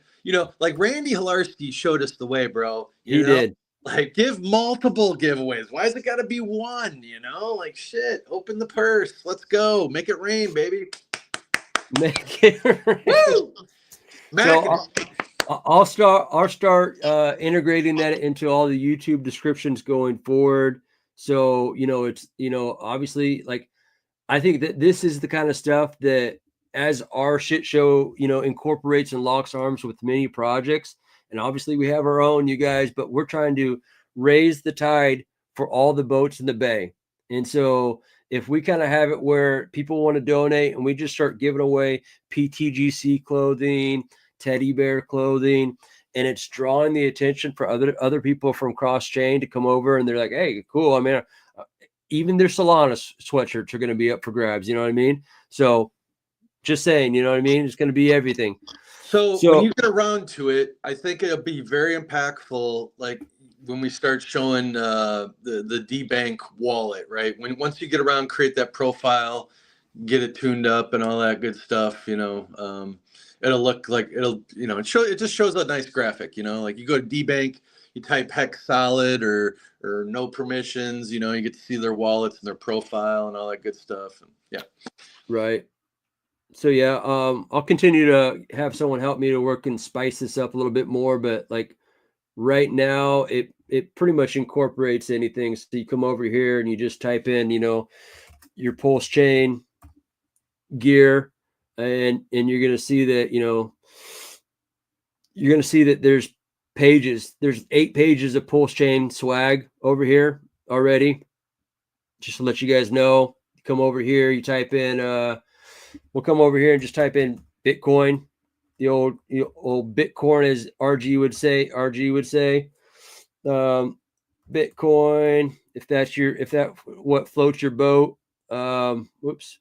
F: Like Randy Hilarski showed us the way, bro.
C: he did.
F: Like, give multiple giveaways. Why is it got to be one? Like, shit, open the purse. Let's go. Make it rain, baby.
C: Make it
F: Woo!
C: So I'll start integrating that into all the YouTube descriptions going forward. So, it's, obviously, like, I think that this is the kind of stuff that as our shit show, incorporates and locks arms with many projects. And obviously we have our own, you guys, but we're trying to raise the tide for all the boats in the bay. And so if we kind of have it where people want to donate and we just start giving away PTGC clothing, teddy bear clothing, and it's drawing the attention for other people from CrossChain to come over, and they're like, hey, cool. I mean, even their Solana sweatshirts are going to be up for grabs. You know what I mean? So just saying, you know what I mean? It's going to be everything.
F: So when you get around to it, I think it'll be very impactful. Like when we start showing the DBank wallet, right? Once you get around, create that profile, get it tuned up and all that good stuff, it'll look like it just shows a nice graphic, like you go to DBank, you type hex solid or no permissions, you get to see their wallets and their profile and all that good stuff. And yeah.
C: Right. So yeah, I'll continue to have someone help me to work and spice this up a little bit more, but like right now it pretty much incorporates anything. So you come over here and you just type in, your PulseChain gear, and you're going to see that, you're going to see that there's 8 pages of PulseChain swag over here already. Just to let you guys know, come over here, you type in, we'll come over here and just type in Bitcoin, the old Bitcoin, as RG would say, Bitcoin, if that what floats your boat. Whoops.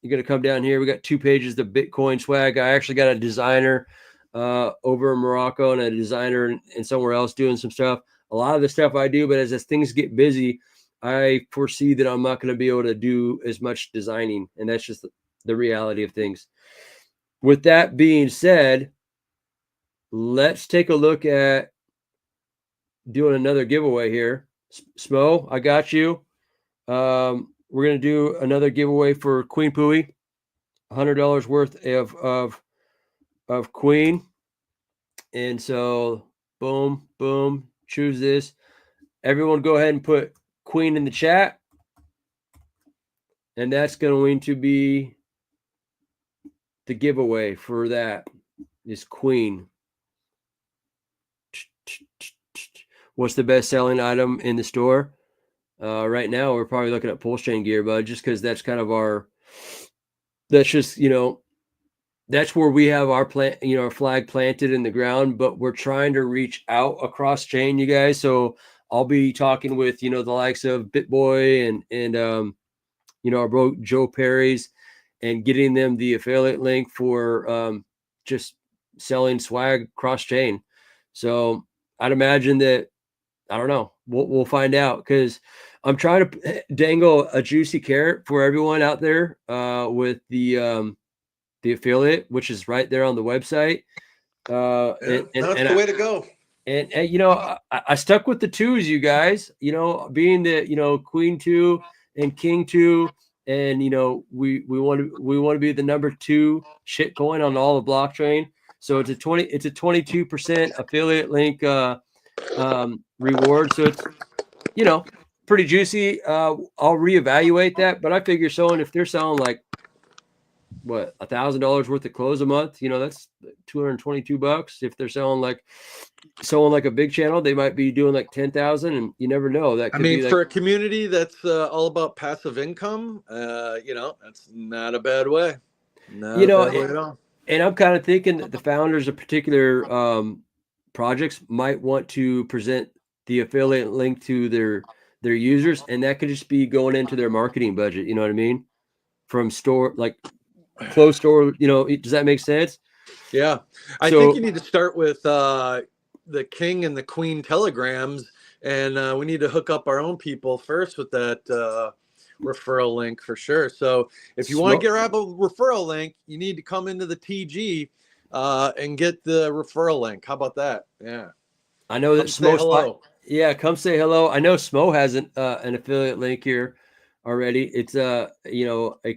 C: You're going to come down here. We got 2 pages of Bitcoin swag. I actually got a designer over in Morocco and a designer and somewhere else doing some stuff. A lot of the stuff I do, but as things get busy, I foresee that I'm not going to be able to do as much designing. And that's just the reality of things. With that being said, let's take a look at doing another giveaway here. Smo, I got you. We're going to do another giveaway for Queen Pooie, $100 worth of Queen. And so boom, boom, choose this. Everyone go ahead and put Queen in the chat. And that's going to be the giveaway for that is Queen. What's the best selling item in the store? Right now, we're probably looking at PulseChain gear, bud, just because that's kind of that's just, that's where we have our our flag planted in the ground, but we're trying to reach out across chain, you guys. So I'll be talking with, the likes of BitBoy and our bro Joe Perry's, and getting them the affiliate link for just selling swag cross chain. So I'd imagine that, I don't know, we'll find out, because I'm trying to dangle a juicy carrot for everyone out there with the affiliate, which is right there on the website.
F: That's the way to go.
C: And I stuck with the 2s, you guys, being the, Queen 2 and King 2 and we want to be the number 2 shitcoin on all the blockchain. So it's a 22% affiliate link reward. So it's pretty juicy. I'll reevaluate that, but I figure if they're selling like what, $1,000 worth of clothes a month, that's $222. If they're selling like a big channel, they might be doing like 10,000, and you never know. That could be like,
F: for a community that's all about passive income, that's not a bad way. Not a bad way at all.
C: And I'm kind of thinking that the founders of particular projects might want to present the affiliate link to their users, and that could just be going into their marketing budget. You know what I mean? From store, like closed store. Does that make sense?
F: Yeah, I think you need to start with the king and the queen telegrams, and we need to hook up our own people first with that referral link for sure. So if you want to grab a referral link, you need to come into the TG and get the referral link. How about that? Yeah,
C: I know that
F: Smo. Hello.
C: Yeah, come say hello. I know Smo has an affiliate link here already. It's a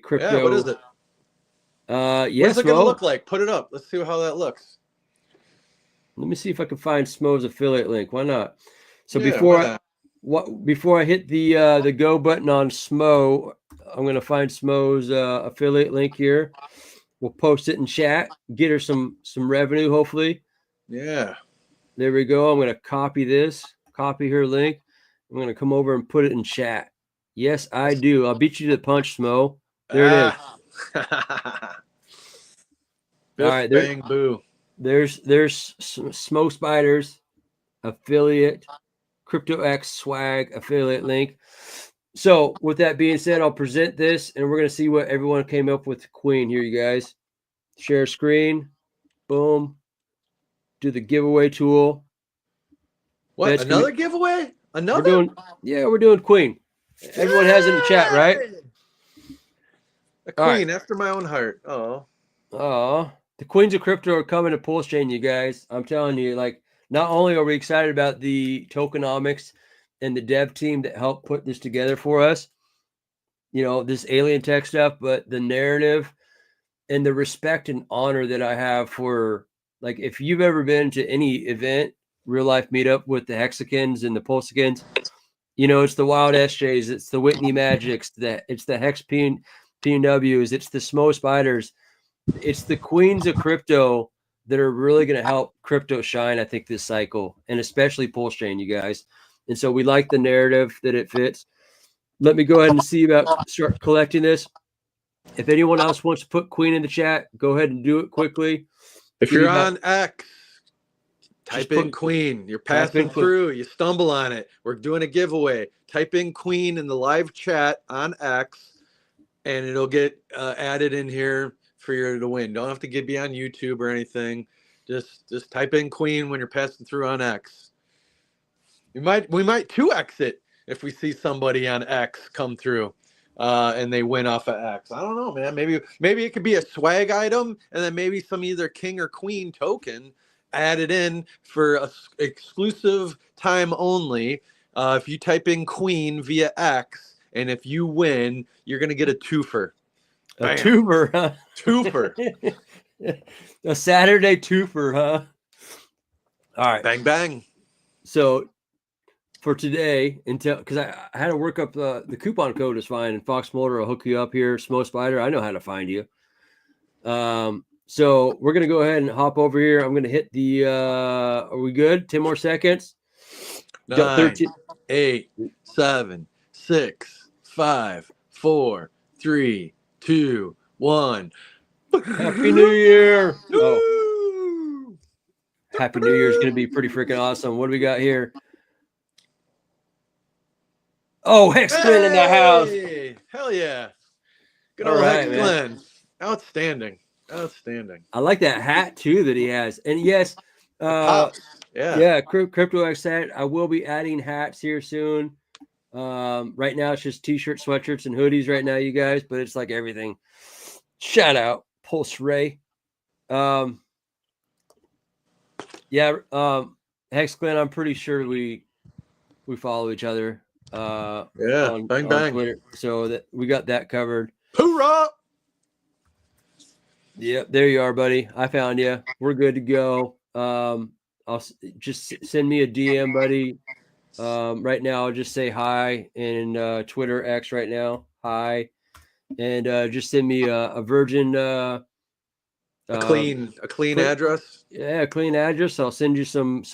C: crypto.
F: Yeah, what is it?
C: Yes,
F: what's it gonna look like? Put it up. Let's see how that looks.
C: Let me see if I can find Smo's affiliate link. Why not? So
F: Yeah,
C: before I hit the go button on Smo, I'm gonna find Smo's affiliate link here. We'll post it in chat. Get her some revenue, hopefully.
F: Yeah.
C: There we go. I'm gonna copy her link. I'm gonna come over and put it in chat. Yes, I do. I'll beat you to the punch, Smo. There it is.
F: All right, bang boo.
C: There's Smo Spiders affiliate, CryptoX swag affiliate link. So with that being said, I'll present this, and we're gonna see what everyone came up with. Queen here, you guys. Share screen. Boom. Do the giveaway tool.
F: What? Another giveaway?
C: Another? We're doing Queen. Everyone has it in the chat, right?
F: A queen after my own heart. Oh.
C: The queens of crypto are coming to PulseChain, you guys. I'm telling you, like, not only are we excited about the tokenomics and the dev team that helped put this together for us, this alien tech stuff, but the narrative and the respect and honor that I have for, like, if you've ever been to any event, real life meetup with the Hexicans and the Pulsicans, it's the Wild SJs, it's the Whitney Magics, it's the Hex PNWs, it's the Smo Spiders, it's the queens of crypto that are really going to help crypto shine, I think, this cycle, and especially PulseChain, you guys. And so we like the narrative that it fits. Let me go ahead and start collecting this. If anyone else wants to put Queen in the chat, go ahead and do it quickly.
F: If you're on X, type in Queen. You're passing through. You stumble on it. We're doing a giveaway. Type in Queen in the live chat on X, and it'll get added in here for you to win. Don't have to be on YouTube or anything. Just type in Queen when you're passing through on X. We might 2X it if we see somebody on X come through and they win off of X. I don't know, man. Maybe it could be a swag item, and then maybe some either king or queen token added in for a exclusive time only. If you type in Queen via X, and if you win, you're gonna get a twofer.
C: A twofer, huh?
F: Twofer.
C: A Saturday twofer, huh? All right.
F: Bang, bang.
C: So for today, because I had to work up the coupon code is fine, and Fox Mulder will hook you up here. Smo Spider, I know how to find you. So we're going to go ahead and hop over here. I'm going to hit the, are we good? 10 more seconds.
F: 9, 8, 7, 6, 5, 4, 3, 2, 1.
C: Happy New Year. Happy New Year is going to be pretty freaking awesome. What do we got here? Oh, Hex Glenn in the house.
F: Hell yeah. Good old Hex Glenn. Outstanding.
C: I like that hat too that he has. And yes, CryptoX hat. I will be adding hats here soon. Right now it's just t-shirts, sweatshirts, and hoodies right now, you guys, but it's like everything. Shout out Pulse Ray. Hex Glenn, I'm pretty sure we follow each other.
F: Yeah,
C: on
F: bang, bang.
C: Twitter. So that we got that covered.
F: Hoorah!
C: Yep, there you are, buddy. I found you. We're good to go. Just send me a DM, buddy. Right now, I'll just say hi in Twitter X right now. Hi, and just send me a virgin,
F: A clean address.
C: Yeah, clean address. I'll send you some.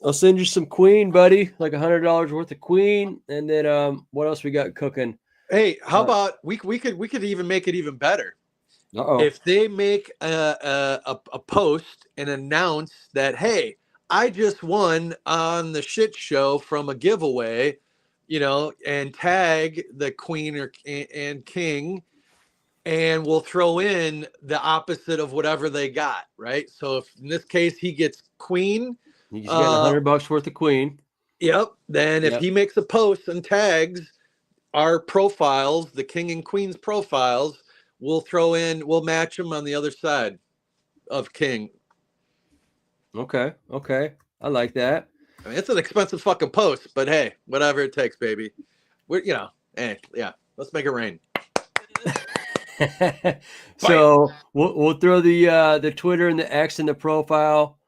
C: I'll send you some Queen, buddy, like $100 worth of Queen, and then what else we got cooking?
F: Hey, how about we could even make it even better.
C: Uh-oh.
F: If they make a post and announce that, hey, I just won on the shit show from a giveaway, and tag the queen and king, and we'll throw in the opposite of whatever they got, right? So if in this case he gets queen,
C: He's getting $100 worth of Queen.
F: Yep. Then if he makes a post and tags our profiles, the king and queen's profiles, we'll match them on the other side of king.
C: Okay. I like that.
F: I mean, it's an expensive fucking post, but hey, whatever it takes, baby. Hey, yeah, let's make it rain.
C: So we'll throw the Twitter and the X in the profile.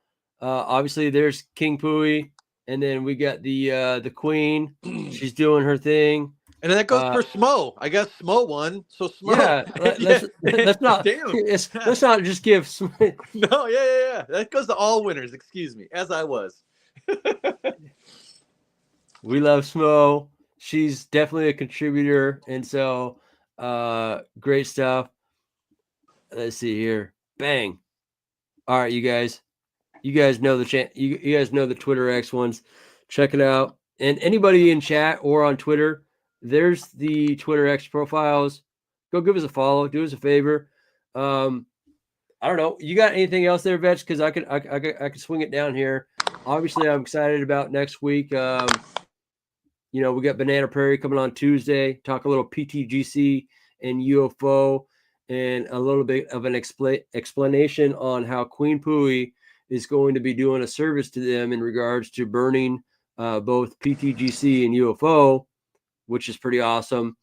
C: Obviously, there's King Pooie, and then we got the Queen. She's doing her thing.
F: And then that goes for Smo. I guess Smo won. So Smo.
C: Yeah, let's not. Let's not just give.
F: No, yeah. That goes to all winners. Excuse me, as I was.
C: We love Smo. She's definitely a contributor, and so great stuff. Let's see here. Bang. All right, you guys know the you guys know the Twitter X ones. Check it out. And anybody in chat or on Twitter, there's the Twitter X profiles. Go give us a follow. Do us a favor. I don't know. You got anything else there, Vetch? Because I could swing it down here. Obviously, I'm excited about next week. We got Banana Prairie coming on Tuesday. Talk a little PTGC and UFO, and a little bit of an explanation on how Queen Pooie is going to be doing a service to them in regards to burning both PTGC and UFO, which is pretty awesome.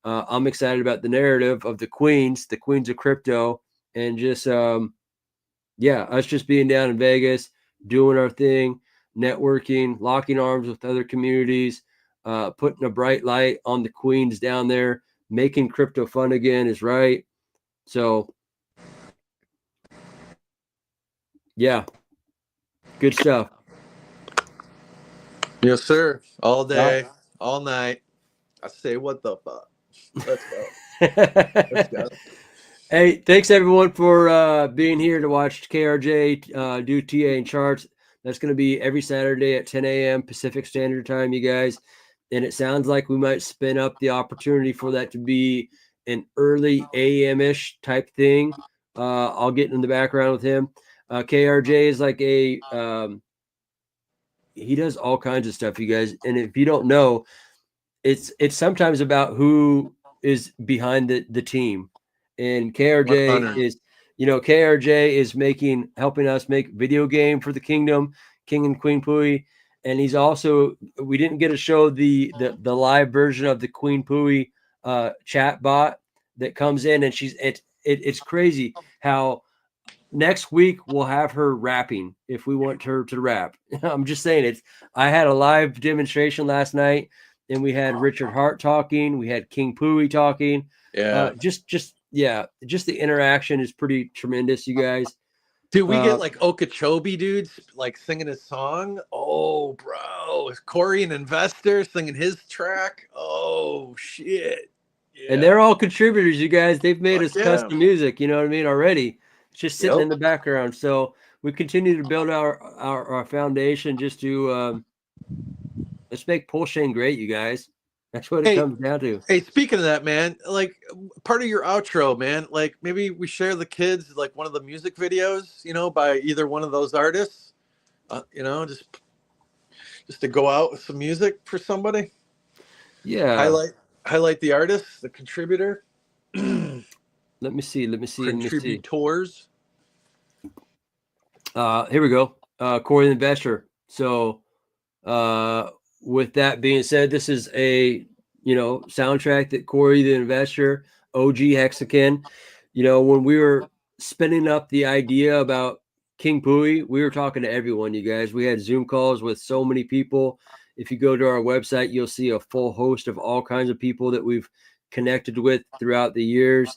C: I'm excited about the narrative of the queens of crypto, and just us just being down in Vegas, doing our thing, networking, locking arms with other communities, putting a bright light on the queens down there, making crypto fun again is right. So yeah, good stuff.
F: Yes, sir. All day, all night. I say, what the fuck? Let's go. Let's go.
C: Hey, thanks everyone for being here to watch KRJ do TA and charts. That's going to be every Saturday at 10 a.m. Pacific Standard Time, you guys. And it sounds like we might spin up the opportunity for that to be an early AM-ish type thing. I'll get in the background with him. KRJ is like he does all kinds of stuff, you guys. And if you don't know, it's sometimes about who is behind the team. And KRJ is, KRJ is helping us make video game for the kingdom, King and Queen Pooie. And he's also, we didn't get to show the live version of the Queen Pooie chat bot that comes in, and it's crazy how next week we'll have her rapping if we want her to rap. I'm just saying I had a live demonstration last night, and we had Richard Hart talking, we had King Pooie talking.
F: Yeah.
C: Just the interaction is pretty tremendous, you guys.
F: Dude, we get like Okeechobee dudes like singing his song. Oh, bro. Corey, an investor, singing his track. Oh, shit. Yeah.
C: And they're all contributors, you guys. They've made us custom music, you know what I mean, already. It's just sitting in the background. So we continue to build our foundation just to let's make PulseChain great, you guys. That's what it comes down to.
F: Hey, speaking of that, man, like part of your outro, man, like maybe we share the kids like one of the music videos, by either one of those artists, just to go out with some music for somebody.
C: Yeah.
F: Highlight the artist, the contributor.
C: Let me see.
F: Contributors.
C: Here we go. Corey the Investor. So with that being said, this is a, soundtrack that Corey, the investor, OG Hexakin, when we were spinning up the idea about King Pooie, we were talking to everyone, you guys. We had Zoom calls with so many people. If you go to our website, you'll see a full host of all kinds of people that we've connected with throughout the years.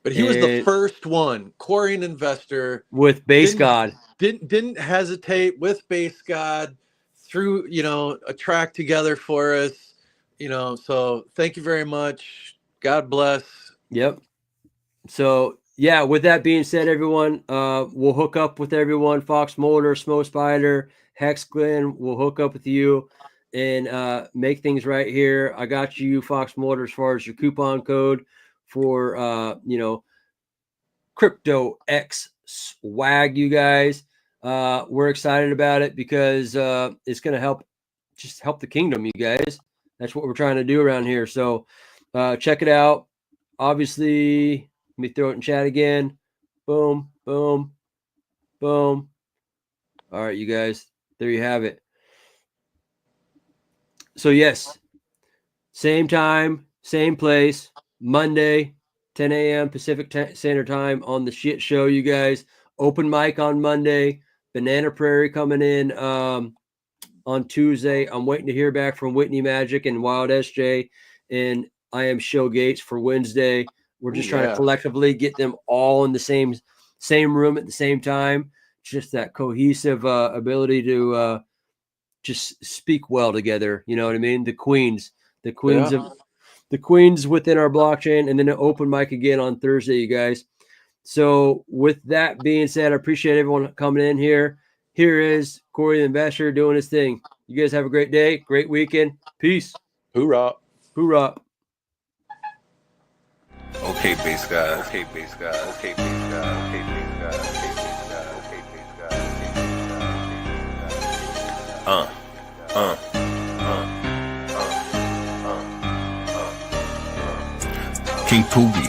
F: But he was the first one, Corey, an investor
C: with Base God.
F: Didn't hesitate with Base God, threw a track together for us. So thank you very much. God bless.
C: Yep. So yeah, with that being said, everyone, we'll hook up with everyone. Fox Mulder, Smo Spider, Hex Glenn, we'll hook up with you and make things right here. I got you, Fox Mulder, as far as your coupon code for Crypto X swag, you guys. We're excited about it because it's going to help the kingdom, you guys. That's what we're trying to do around here. So check it out. Obviously, let me throw it in chat again. Boom, boom, boom. All right, you guys, there you have it. So yes, same time, same place, Monday, 10 a.m. Pacific Standard Time on the shit show, you guys. Open mic on Monday, Banana Prairie coming in on Tuesday. I'm waiting to hear back from Whitney Magic and Wild SJ, and I am Show Gates for Wednesday. We're just trying to collectively get them all in the same room at the same time. Just that cohesive ability to just speak well together. You know what I mean? The queens within our blockchain, and then an open mic again on Thursday, you guys. So with that being said, I appreciate everyone coming in here. Here is Corey the Investor doing his thing. You guys have a great day, great weekend. Peace.
F: Hoorah.
C: Hoorah.
H: Okay, base guy. Okay, base guy. Okay, base guy. Okay, base guy. Okay, base guy. Okay, base guy.
B: King Pooie,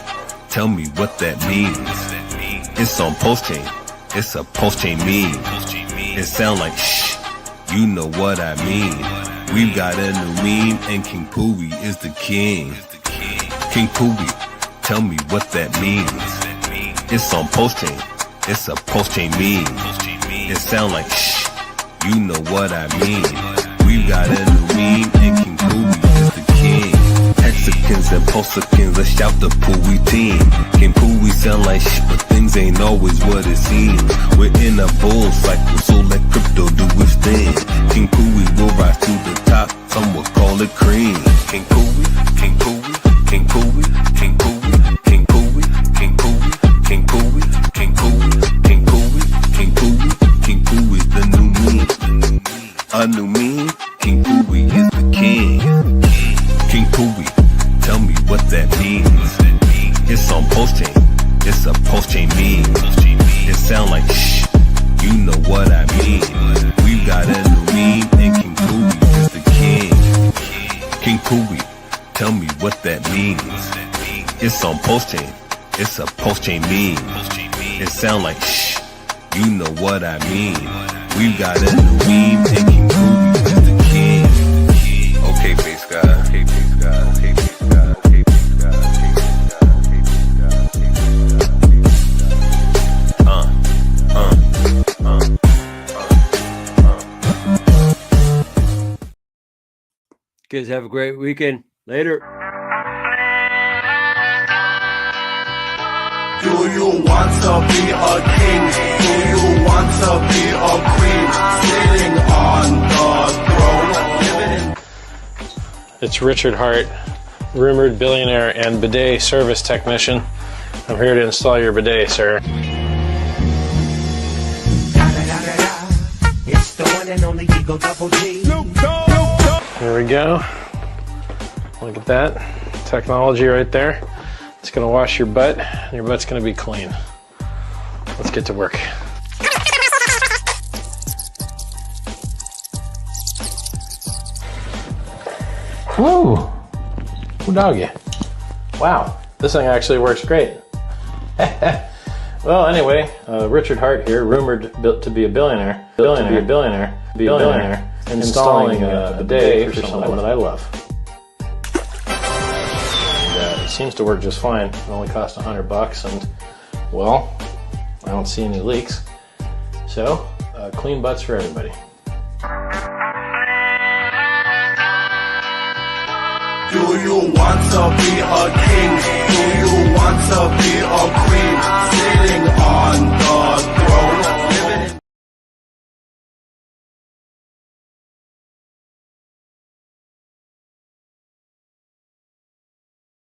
B: tell me what that means. It's on PulseChain. It's a PulseChain meme. It sound like shh. You know what I mean. We've got a new meme, and King Pooie is the king. King Pooie, tell me what that means. It's on PulseChain. It's a PulseChain meme. It sound like shh. You know what I mean. We've got a new meme, and King Pooie is the king. Hexicans and PulseChains, let's shout the Pooie team. King Pooie sound like shh, but things ain't always what it seems. We're in a bull cycle, so let crypto do its thing. King Pooie will rise to the top, some will call it cream. King Pooie, King Pooie, King Pooie, King Pooie, King Pooie, King Pooie, King Pooie, King Pooie, King Pooie, King Pooie, King Pooie, the new meme. A new meme, King Pooie is the king. King Pooie, tell me what that means. It's on PulseChain. It's a PulseChain meme. It sound like shh. You know what I mean. We've got a new meme, and King Pooie is the king. King Pooie, tell me what that means. It's on PulseChain. It's a PulseChain meme. It sound like shh. You know what I mean. We've got a new meme, and King Pooie is the king.
H: Okay, base guy. Okay, base guy. Okay, base guy. Okay, base guy. Okay, base guy. Okay, base guy.
C: Guys, have a great weekend. Later.
B: Do you want to be a king? Do you want to be a queen? Sitting on the throne, living in...
I: It's Richard Hart, rumored billionaire and bidet service technician. I'm here to install your bidet, sir.
A: It's the one and only Eagle Double G.
I: There we go. Look at that technology right there. It's gonna wash your butt, and your butt's gonna be clean. Let's get to work. Woo! Ooh, doggy. Wow, this thing actually works great. Well, anyway, Richard Hart here, rumored to be a billionaire. installing a bidet for someone that I love. And it seems to work just fine. It only cost $100, and well, I don't see any leaks. So, clean butts for everybody.
B: Do you want to be a king? Do you want to be a queen? Say